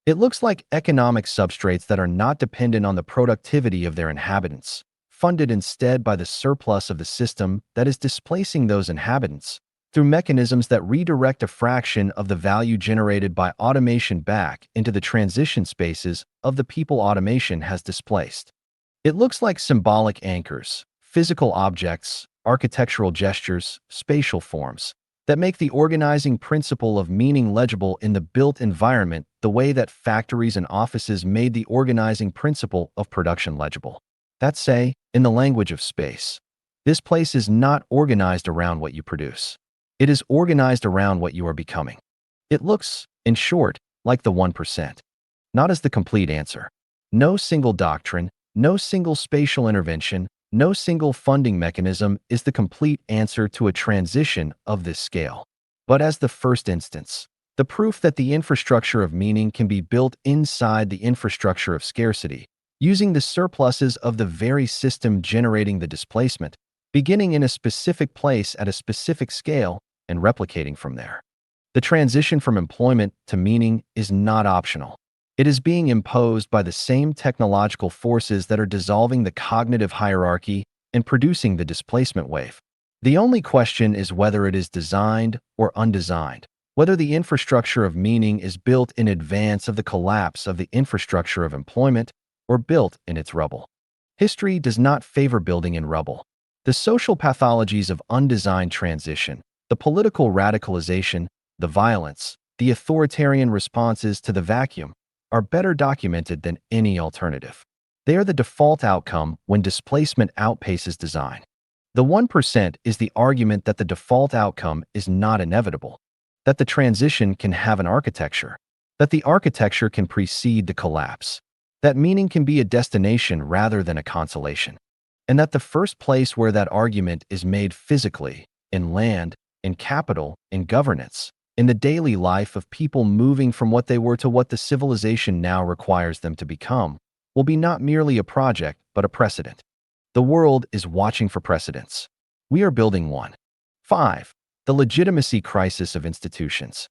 It looks like economic substrates that are not dependent on the productivity of their inhabitants, funded instead by the surplus of the system that is displacing those inhabitants through mechanisms that redirect a fraction of the value generated by automation back into the transition spaces of the people automation has displaced. It looks like symbolic anchors, physical objects, architectural gestures, spatial forms, that make the organizing principle of meaning legible in the built environment the way that factories and offices made the organizing principle of production legible. That's say, in the language of space. This place is not organized around what you produce. It is organized around what you are becoming. It looks, in short, like the 1%. Not as the complete answer. No single doctrine, no single spatial intervention, no single funding mechanism is the complete answer to a transition of this scale. But as the first instance, the proof that the infrastructure of meaning can be built inside the infrastructure of scarcity, using the surpluses of the very system generating the displacement, beginning in a specific place at a specific scale and replicating from there. The transition from employment to meaning is not optional. It is being imposed by the same technological forces that are dissolving the cognitive hierarchy and producing the displacement wave. The only question is whether it is designed or undesigned, whether the infrastructure of meaning is built in advance of the collapse of the infrastructure of employment or built in its rubble. History does not favor building in rubble. The social pathologies of undesigned transition, the political radicalization, the violence, the authoritarian responses to the vacuum, are better documented than any alternative. They are the default outcome when displacement outpaces design. The 1% is the argument that the default outcome is not inevitable, that the transition can have an architecture, that the architecture can precede the collapse, that meaning can be a destination rather than a consolation, and that the first place where that argument is made physically, in land, in capital, in governance, in the daily life of people moving from what they were to what the civilization now requires them to become, will be not merely a project, but a precedent. The world is watching for precedents. We are building one. 5. The legitimacy crisis of institutions.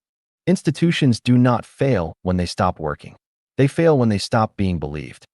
Institutions do not fail when they stop working. They fail when they stop being believed.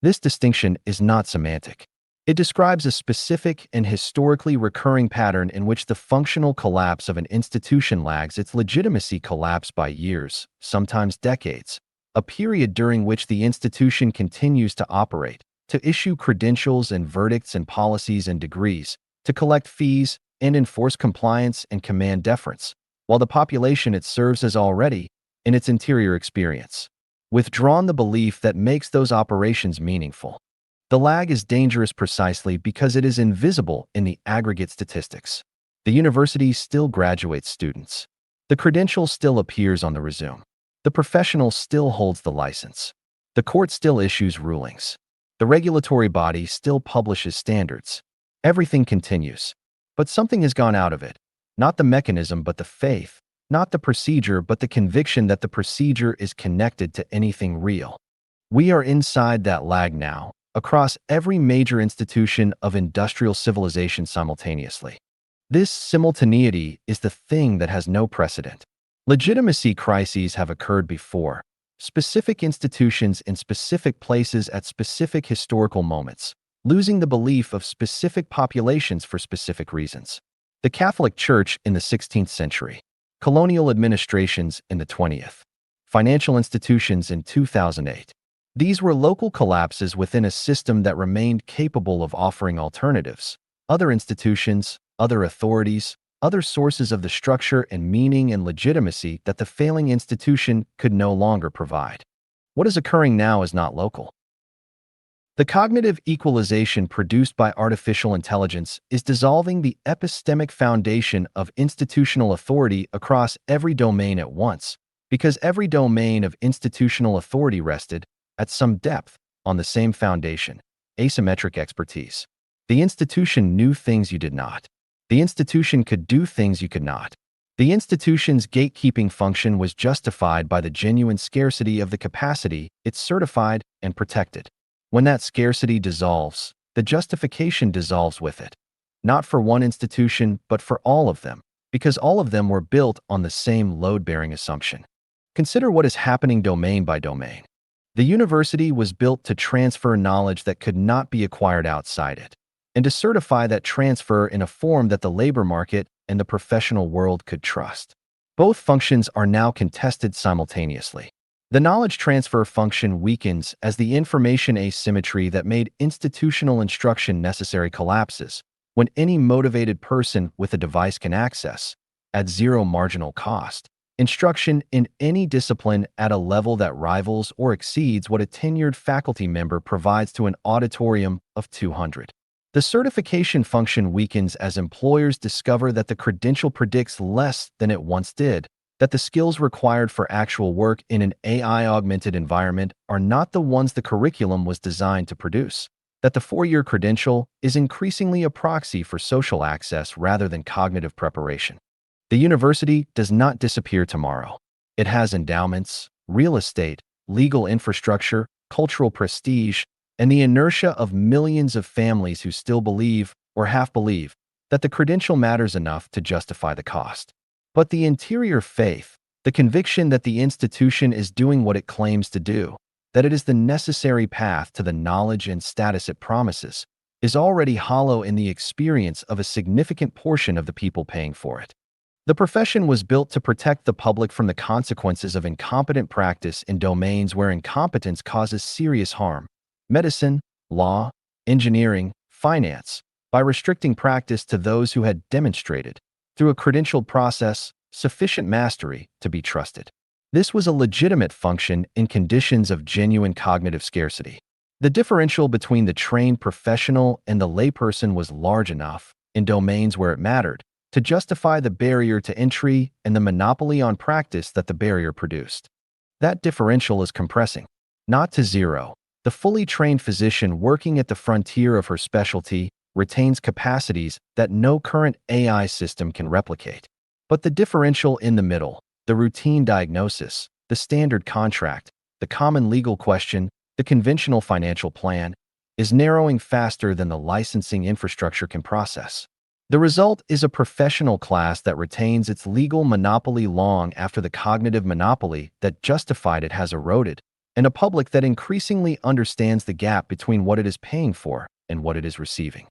This distinction is not semantic. It describes a specific and historically recurring pattern in which the functional collapse of an institution lags its legitimacy collapse by years, sometimes decades, a period during which the institution continues to operate, to issue credentials and verdicts and policies and degrees, to collect fees and enforce compliance and command deference, while the population it serves has already, in its interior experience, withdrawn the belief that makes those operations meaningful. The lag is dangerous precisely because it is invisible in the aggregate statistics. The university still graduates students. The credential still appears on the resume. The professional still holds the license. The court still issues rulings. The regulatory body still publishes standards. Everything continues. But something has gone out of it. Not the mechanism, but the faith. not the procedure but the conviction that the procedure is connected to anything real. We are inside that lag now, across every major institution of industrial civilization simultaneously. This simultaneity is the thing that has no precedent. Legitimacy crises have occurred before, specific institutions in specific places at specific historical moments, losing the belief of specific populations for specific reasons. The Catholic Church in the 16th century, colonial administrations in the 20th, financial institutions in 2008. These were local collapses within a system that remained capable of offering alternatives. Other institutions, other authorities, other sources of the structure and meaning and legitimacy that the failing institution could no longer provide. What is occurring now is not local. The cognitive equalization produced by artificial intelligence is dissolving the epistemic foundation of institutional authority across every domain at once, because every domain of institutional authority rested, at some depth, on the same foundation, asymmetric expertise. The institution knew things you did not. The institution could do things you could not. The institution's gatekeeping function was justified by the genuine scarcity of the capacity it certified and protected. When that scarcity dissolves, the justification dissolves with it. Not for one institution, but for all of them, because all of them were built on the same load-bearing assumption. Consider what is happening domain by domain. The university was built to transfer knowledge that could not be acquired outside it, and to certify that transfer in a form that the labor market and the professional world could trust. Both functions are now contested simultaneously. The knowledge transfer function weakens as the information asymmetry that made institutional instruction necessary collapses, when any motivated person with a device can access, at zero marginal cost, instruction in any discipline at a level that rivals or exceeds what a tenured faculty member provides to an auditorium of 200. The certification function weakens as employers discover that the credential predicts less than it once did, that the skills required for actual work in an AI-augmented environment are not the ones the curriculum was designed to produce, that the four-year credential is increasingly a proxy for social access rather than cognitive preparation. The university does not disappear tomorrow. It has endowments, real estate, legal infrastructure, cultural prestige, and the inertia of millions of families who still believe, or half believe, that the credential matters enough to justify the cost. But the interior faith, the conviction that the institution is doing what it claims to do, that it is the necessary path to the knowledge and status it promises, is already hollow in the experience of a significant portion of the people paying for it. The profession was built to protect the public from the consequences of incompetent practice in domains where incompetence causes serious harm: medicine, law, engineering, finance, by restricting practice to those who had demonstrated, through a credentialed process, sufficient mastery to be trusted. This was a legitimate function in conditions of genuine cognitive scarcity. The differential between the trained professional and the layperson was large enough, in domains where it mattered, to justify the barrier to entry and the monopoly on practice that the barrier produced. That differential is compressing, not to zero. The fully trained physician working at the frontier of her specialty retains capacities that no current AI system can replicate. But the differential in the middle, the routine diagnosis, the standard contract, the common legal question, the conventional financial plan, is narrowing faster than the licensing infrastructure can process. The result is a professional class that retains its legal monopoly long after the cognitive monopoly that justified it has eroded, and a public that increasingly understands the gap between what it is paying for and what it is receiving.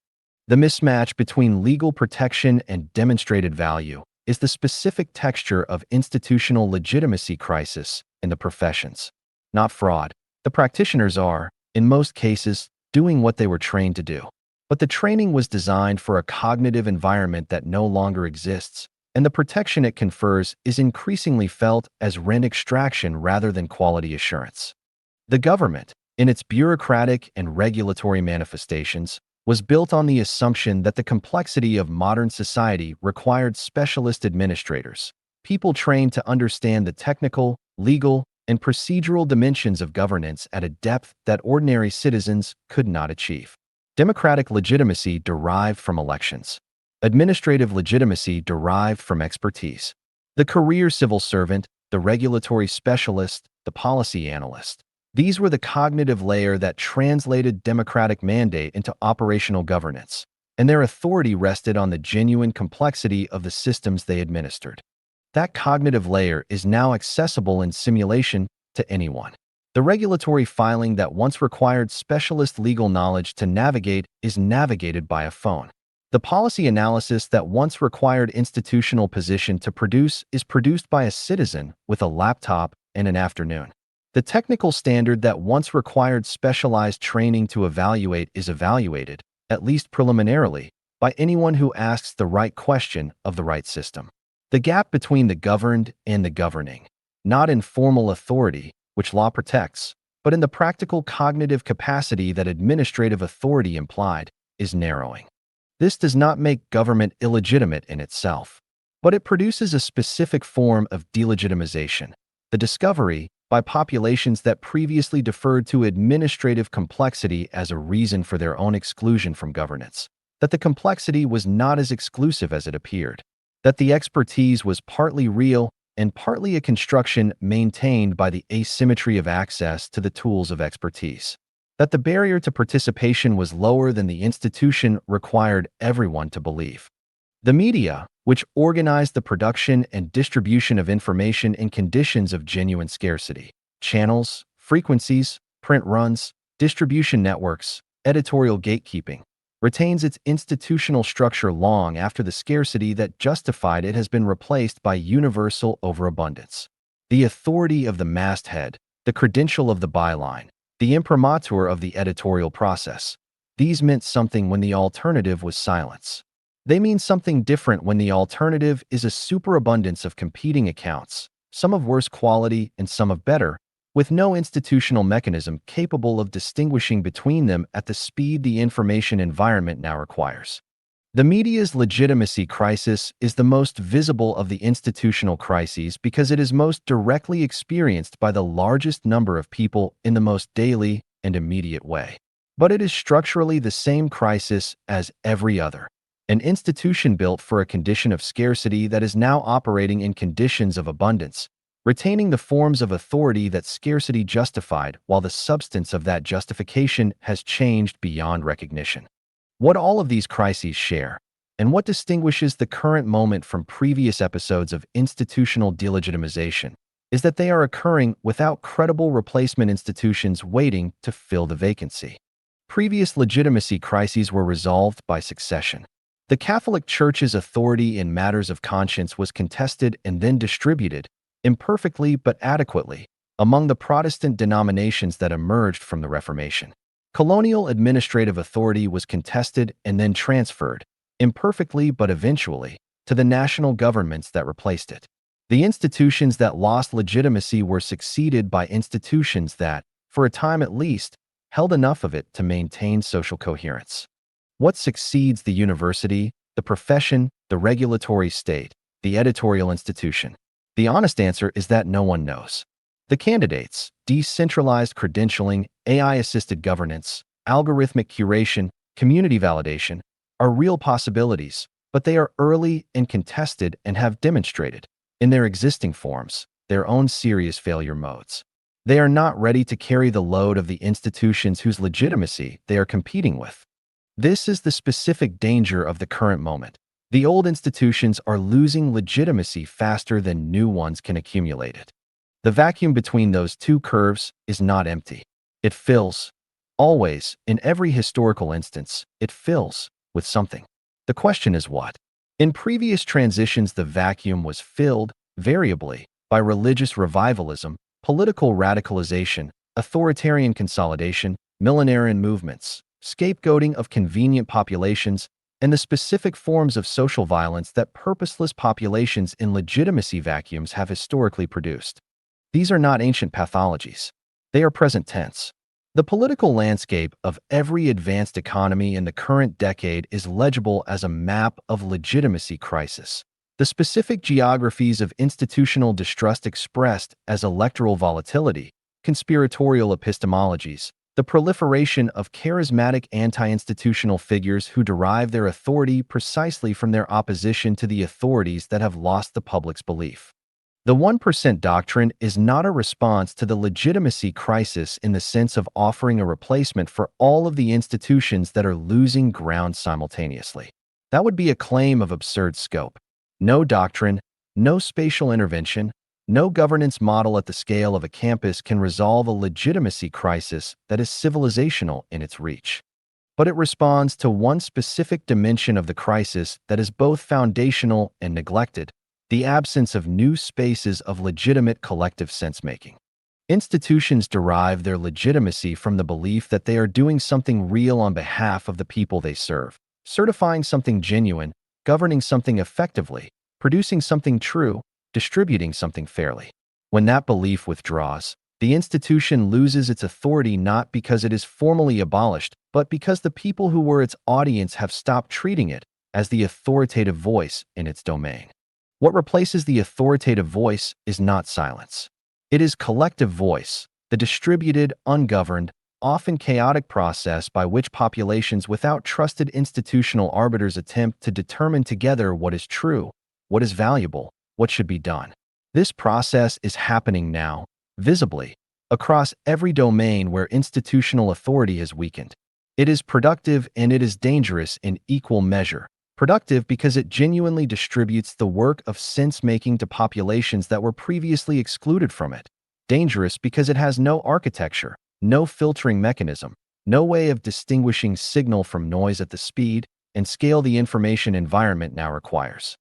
The mismatch between legal protection and demonstrated value is the specific texture of institutional legitimacy crisis in the professions. Not fraud. The practitioners are, in most cases, doing what they were trained to do. But the training was designed for a cognitive environment that no longer exists, and the protection it confers is increasingly felt as rent extraction rather than quality assurance. The government, in its bureaucratic and regulatory manifestations, was built on the assumption that the complexity of modern society required specialist administrators, people trained to understand the technical, legal, and procedural dimensions of governance at a depth that ordinary citizens could not achieve. Democratic legitimacy derived from elections. Administrative legitimacy derived from expertise. The career civil servant, the regulatory specialist, the policy analyst. These were the cognitive layer that translated democratic mandate into operational governance, and their authority rested on the genuine complexity of the systems they administered. That cognitive layer is now accessible in simulation to anyone. The regulatory filing that once required specialist legal knowledge to navigate is navigated by a phone. The policy analysis that once required institutional position to produce is produced by a citizen with a laptop and an afternoon. The technical standard that once required specialized training to evaluate is evaluated, at least preliminarily, by anyone who asks the right question of the right system. The gap between the governed and the governing, not in formal authority, which law protects, but in the practical cognitive capacity that administrative authority implied, is narrowing. This does not make government illegitimate in itself, but it produces a specific form of delegitimization, the discovery, by populations that previously deferred to administrative complexity as a reason for their own exclusion from governance, that the complexity was not as exclusive as it appeared, that the expertise was partly real and partly a construction maintained by the asymmetry of access to the tools of expertise, that the barrier to participation was lower than the institution required everyone to believe. The media, which organized the production and distribution of information in conditions of genuine scarcity, channels, frequencies, print runs, distribution networks, editorial gatekeeping, retains its institutional structure long after the scarcity that justified it has been replaced by universal overabundance. The authority of the masthead, the credential of the byline, the imprimatur of the editorial process. These meant something when the alternative was silence. They mean something different when the alternative is a superabundance of competing accounts, some of worse quality and some of better, with no institutional mechanism capable of distinguishing between them at the speed the information environment now requires. The media's legitimacy crisis is the most visible of the institutional crises because it is most directly experienced by the largest number of people in the most daily and immediate way. But it is structurally the same crisis as every other. An institution built for a condition of scarcity that is now operating in conditions of abundance, retaining the forms of authority that scarcity justified while the substance of that justification has changed beyond recognition. What all of these crises share, and what distinguishes the current moment from previous episodes of institutional delegitimization, is that they are occurring without credible replacement institutions waiting to fill the vacancy. Previous legitimacy crises were resolved by succession. The Catholic Church's authority in matters of conscience was contested and then distributed, imperfectly but adequately, among the Protestant denominations that emerged from the Reformation. Colonial administrative authority was contested and then transferred, imperfectly but eventually, to the national governments that replaced it. The institutions that lost legitimacy were succeeded by institutions that, for a time at least, held enough of it to maintain social coherence. What succeeds the university, the profession, the regulatory state, the editorial institution? The honest answer is that no one knows. The candidates, decentralized credentialing, AI-assisted governance, algorithmic curation, community validation, are real possibilities, but they are early and contested and have demonstrated, in their existing forms, their own serious failure modes. They are not ready to carry the load of the institutions whose legitimacy they are competing with. This is the specific danger of the current moment. The old institutions are losing legitimacy faster than new ones can accumulate it. The vacuum between those two curves is not empty. It fills. Always, in every historical instance, it fills with something. The question is what? In previous transitions, the vacuum was filled, variably, by religious revivalism, political radicalization, authoritarian consolidation, millenarian movements, scapegoating of convenient populations, and the specific forms of social violence that purposeless populations in legitimacy vacuums have historically produced. These are not ancient pathologies. They are present tense. The political landscape of every advanced economy in the current decade is legible as a map of legitimacy crisis. The specific geographies of institutional distrust expressed as electoral volatility, conspiratorial epistemologies, The proliferation of charismatic anti-institutional figures who derive their authority precisely from their opposition to the authorities that have lost the public's belief. The 1% doctrine is not a response to the legitimacy crisis in the sense of offering a replacement for all of the institutions that are losing ground simultaneously. That would be a claim of absurd scope. No doctrine, no spatial intervention, no governance model at the scale of a campus can resolve a legitimacy crisis that is civilizational in its reach. But it responds to one specific dimension of the crisis that is both foundational and neglected: the absence of new spaces of legitimate collective sense-making. Institutions derive their legitimacy from the belief that they are doing something real on behalf of the people they serve, certifying something genuine, governing something effectively, producing something true, distributing something fairly. When that belief withdraws, the institution loses its authority not because it is formally abolished, but because the people who were its audience have stopped treating it as the authoritative voice in its domain. What replaces the authoritative voice is not silence. It is collective voice, the distributed, ungoverned, often chaotic process by which populations without trusted institutional arbiters attempt to determine together what is true, what is valuable, what should be done. This process is happening now, visibly, across every domain where institutional authority has weakened. It is productive and it is dangerous in equal measure. Productive because it genuinely distributes the work of sense-making to populations that were previously excluded from it. Dangerous because it has no architecture, no filtering mechanism, no way of distinguishing signal from noise at the speed and scale the information environment now requires.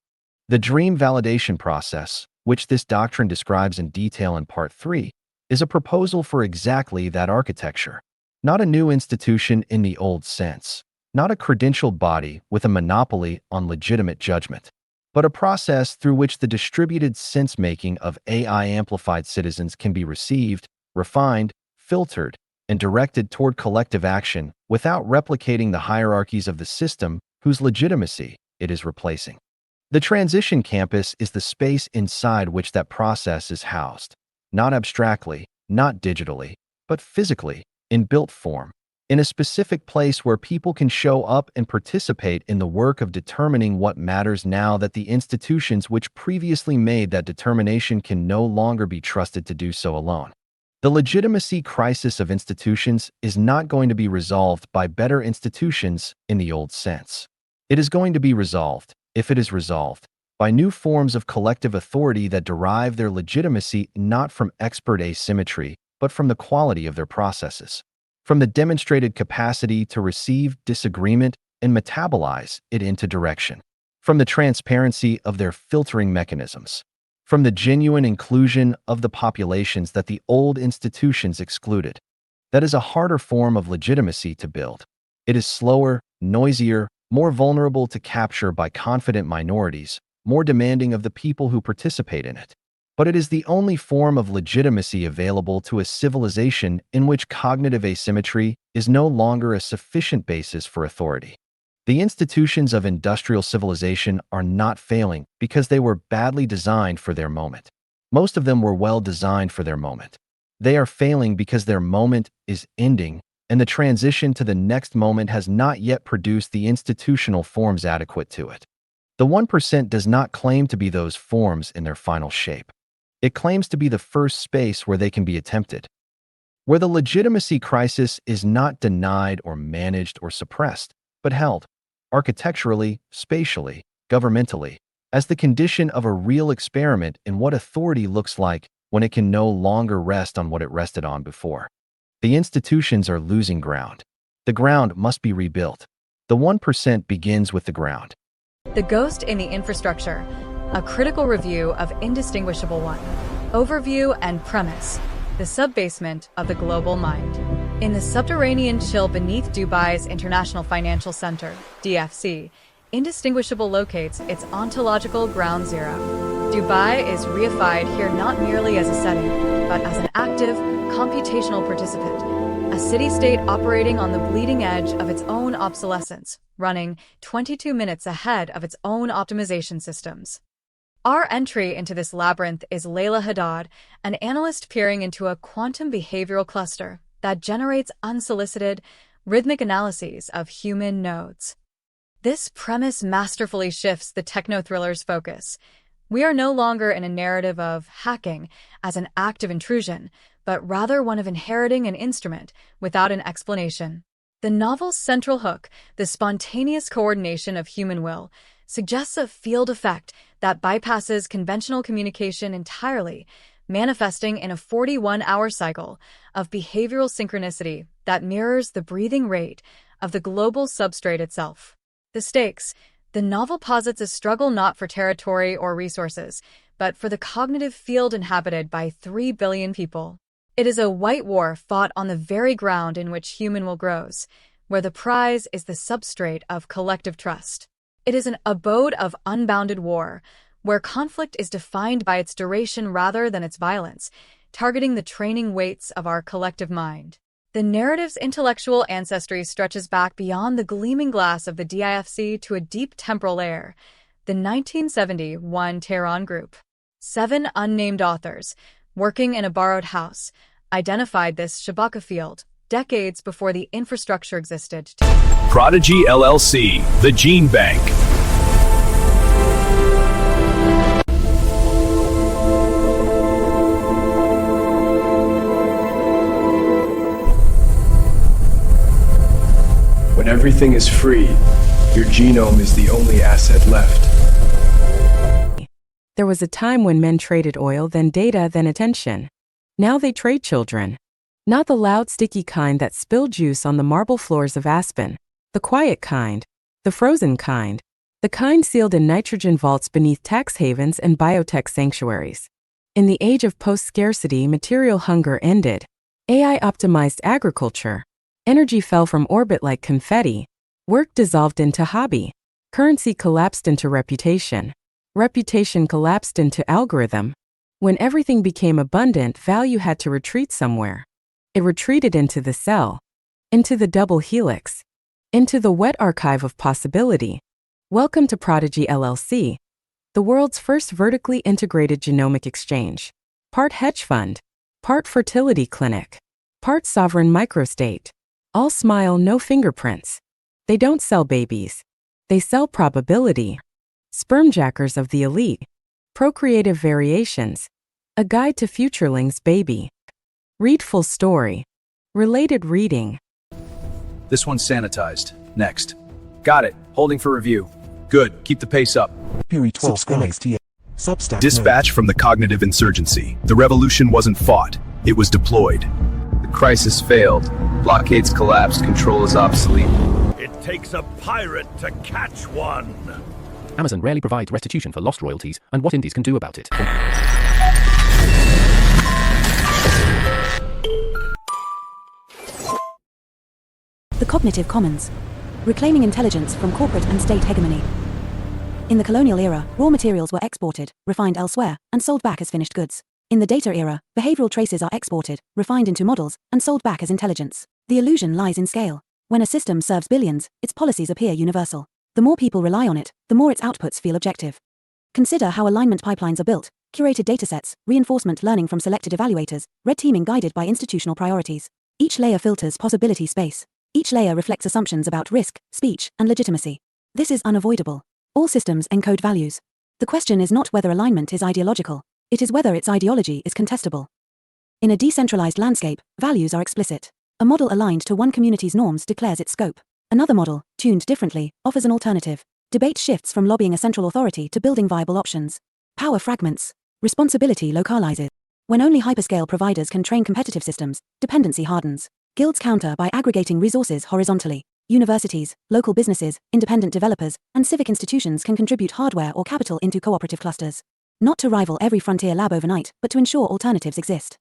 The dream validation process, which this doctrine describes in detail in Part 3, is a proposal for exactly that architecture. Not a new institution in the old sense. Not a credentialed body with a monopoly on legitimate judgment, but a process through which the distributed sense-making of AI-amplified citizens can be received, refined, filtered, and directed toward collective action without replicating the hierarchies of the system whose legitimacy it is replacing. The transition campus is the space inside which that process is housed, not abstractly, not digitally, but physically, in built form. In a specific place where people can show up and participate in the work of determining what matters now that the institutions which previously made that determination can no longer be trusted to do so alone. The legitimacy crisis of institutions is not going to be resolved by better institutions in the old sense. It is going to be resolved, if it is resolved, by new forms of collective authority that derive their legitimacy not from expert asymmetry, but from the quality of their processes. From the demonstrated capacity to receive disagreement and metabolize it into direction. From the transparency of their filtering mechanisms. From the genuine inclusion of the populations that the old institutions excluded. That is a harder form of legitimacy to build. It is slower, noisier, more vulnerable to capture by confident minorities, more demanding of the people who participate in it. But it is the only form of legitimacy available to a civilization in which cognitive asymmetry is no longer a sufficient basis for authority. The institutions of industrial civilization are not failing because they were badly designed for their moment. Most of them were well designed for their moment. They are failing because their moment is ending, and the transition to the next moment has not yet produced the institutional forms adequate to it. The 1% does not claim to be those forms in their final shape. It claims to be the first space where they can be attempted, where the legitimacy crisis is not denied or managed or suppressed, but held, architecturally, spatially, governmentally, as the condition of a real experiment in what authority looks like when it can no longer rest on what it rested on before. The institutions are losing ground. The ground must be rebuilt. The 1% begins with the ground. The Ghost in the Infrastructure, a critical review of Indistinguishable One. Overview and premise: the subbasement of the global mind. In the subterranean chill beneath Dubai's International Financial Center, DFC, Indistinguishable locates its ontological ground zero. Dubai is reified here not merely as a setting, but as an active, computational participant, a city-state operating on the bleeding edge of its own obsolescence, running 22 minutes ahead of its own optimization systems. Our entry into this labyrinth is Layla Haddad, an analyst peering into a quantum behavioral cluster, that generates unsolicited, rhythmic analyses of human nodes. This premise masterfully shifts the techno-thriller's focus. We are no longer in a narrative of hacking as an act of intrusion, but rather one of inheriting an instrument without an explanation. The novel's central hook, the spontaneous coordination of human will, suggests a field effect that bypasses conventional communication entirely, manifesting in a 41-hour cycle of behavioral synchronicity that mirrors the breathing rate of the global substrate itself. The stakes. The novel posits a struggle not for territory or resources, but for the cognitive field inhabited by 3 billion people. It is a white war fought on the very ground in which human will grows, where the prize is the substrate of collective trust. It is an abode of unbounded war, where conflict is defined by its duration rather than its violence, targeting the training weights of our collective mind. The narrative's intellectual ancestry stretches back beyond the gleaming glass of the DIFC to a deep temporal layer, the 1971 Tehran Group. 7 unnamed authors, working in a borrowed house, identified this Shabaka field decades before the infrastructure existed. Prodigy LLC, the Gene Bank. When everything is free, your genome is the only asset left. There was a time when men traded oil, then data, then attention. Now they trade children. Not the loud, sticky kind that spill juice on the marble floors of Aspen. The quiet kind. The frozen kind. The kind sealed in nitrogen vaults beneath tax havens and biotech sanctuaries. In the age of post-scarcity, material hunger ended. AI optimized agriculture. Energy fell from orbit like confetti. Work dissolved into hobby. Currency collapsed into reputation. Reputation collapsed into algorithm. When everything became abundant, value had to retreat somewhere. It retreated into the cell, into the double helix, into the wet archive of possibility. Welcome to Prodigy LLC, the world's first vertically integrated genomic exchange. Part hedge fund, part fertility clinic, part sovereign microstate. All smile, no fingerprints. They don't sell babies. They sell probability. Spermjackers of the elite. Procreative variations. A guide to futurelings, baby. Read full story. Related reading. This one's sanitized. Next. Got it. Holding for review. Good. Keep the pace up. Period 12 MXTM. Substack. Dispatch from the cognitive insurgency. The revolution wasn't fought. It was deployed. The crisis failed. Blockades collapsed. Control is obsolete. It takes a pirate to catch one. Amazon rarely provides restitution for lost royalties and what indies can do about it. The Cognitive Commons. Reclaiming intelligence from corporate and state hegemony. In the colonial era, raw materials were exported, refined elsewhere, and sold back as finished goods. In the data era, behavioral traces are exported, refined into models, and sold back as intelligence. The illusion lies in scale. When a system serves billions, its policies appear universal. The more people rely on it, the more its outputs feel objective. Consider how alignment pipelines are built: curated datasets, reinforcement learning from selected evaluators, red teaming guided by institutional priorities. Each layer filters possibility space. Each layer reflects assumptions about risk, speech, and legitimacy. This is unavoidable. All systems encode values. The question is not whether alignment is ideological. It is whether its ideology is contestable. In a decentralized landscape, values are explicit. A model aligned to one community's norms declares its scope. Another model, tuned differently, offers an alternative. Debate shifts from lobbying a central authority to building viable options. Power fragments. Responsibility localizes. When only hyperscale providers can train competitive systems, dependency hardens. Guilds counter by aggregating resources horizontally. Universities, local businesses, independent developers, and civic institutions can contribute hardware or capital into cooperative clusters. Not to rival every frontier lab overnight, but to ensure alternatives exist.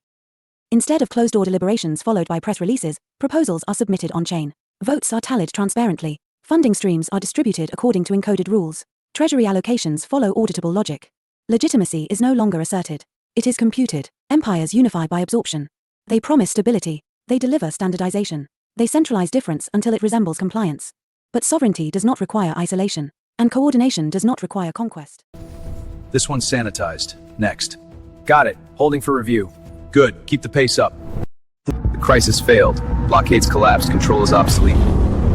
Instead of closed-door deliberations followed by press releases, proposals are submitted on-chain. Votes are tallied transparently. Funding streams are distributed according to encoded rules. Treasury allocations follow auditable logic. Legitimacy is no longer asserted. It is computed. Empires unify by absorption. They promise stability. They deliver standardization. They centralize difference until it resembles compliance. But sovereignty does not require isolation, and coordination does not require conquest. This one's sanitized. Next. Got it. Holding for review. Good. Keep the pace up. The The crisis failed. Blockades collapsed. Control is obsolete.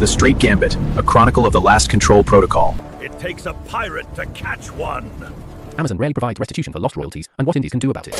The Straight Gambit, a chronicle of the last control protocol. It takes a pirate to catch one. Amazon rarely provides restitution for lost royalties and what indies can do about it.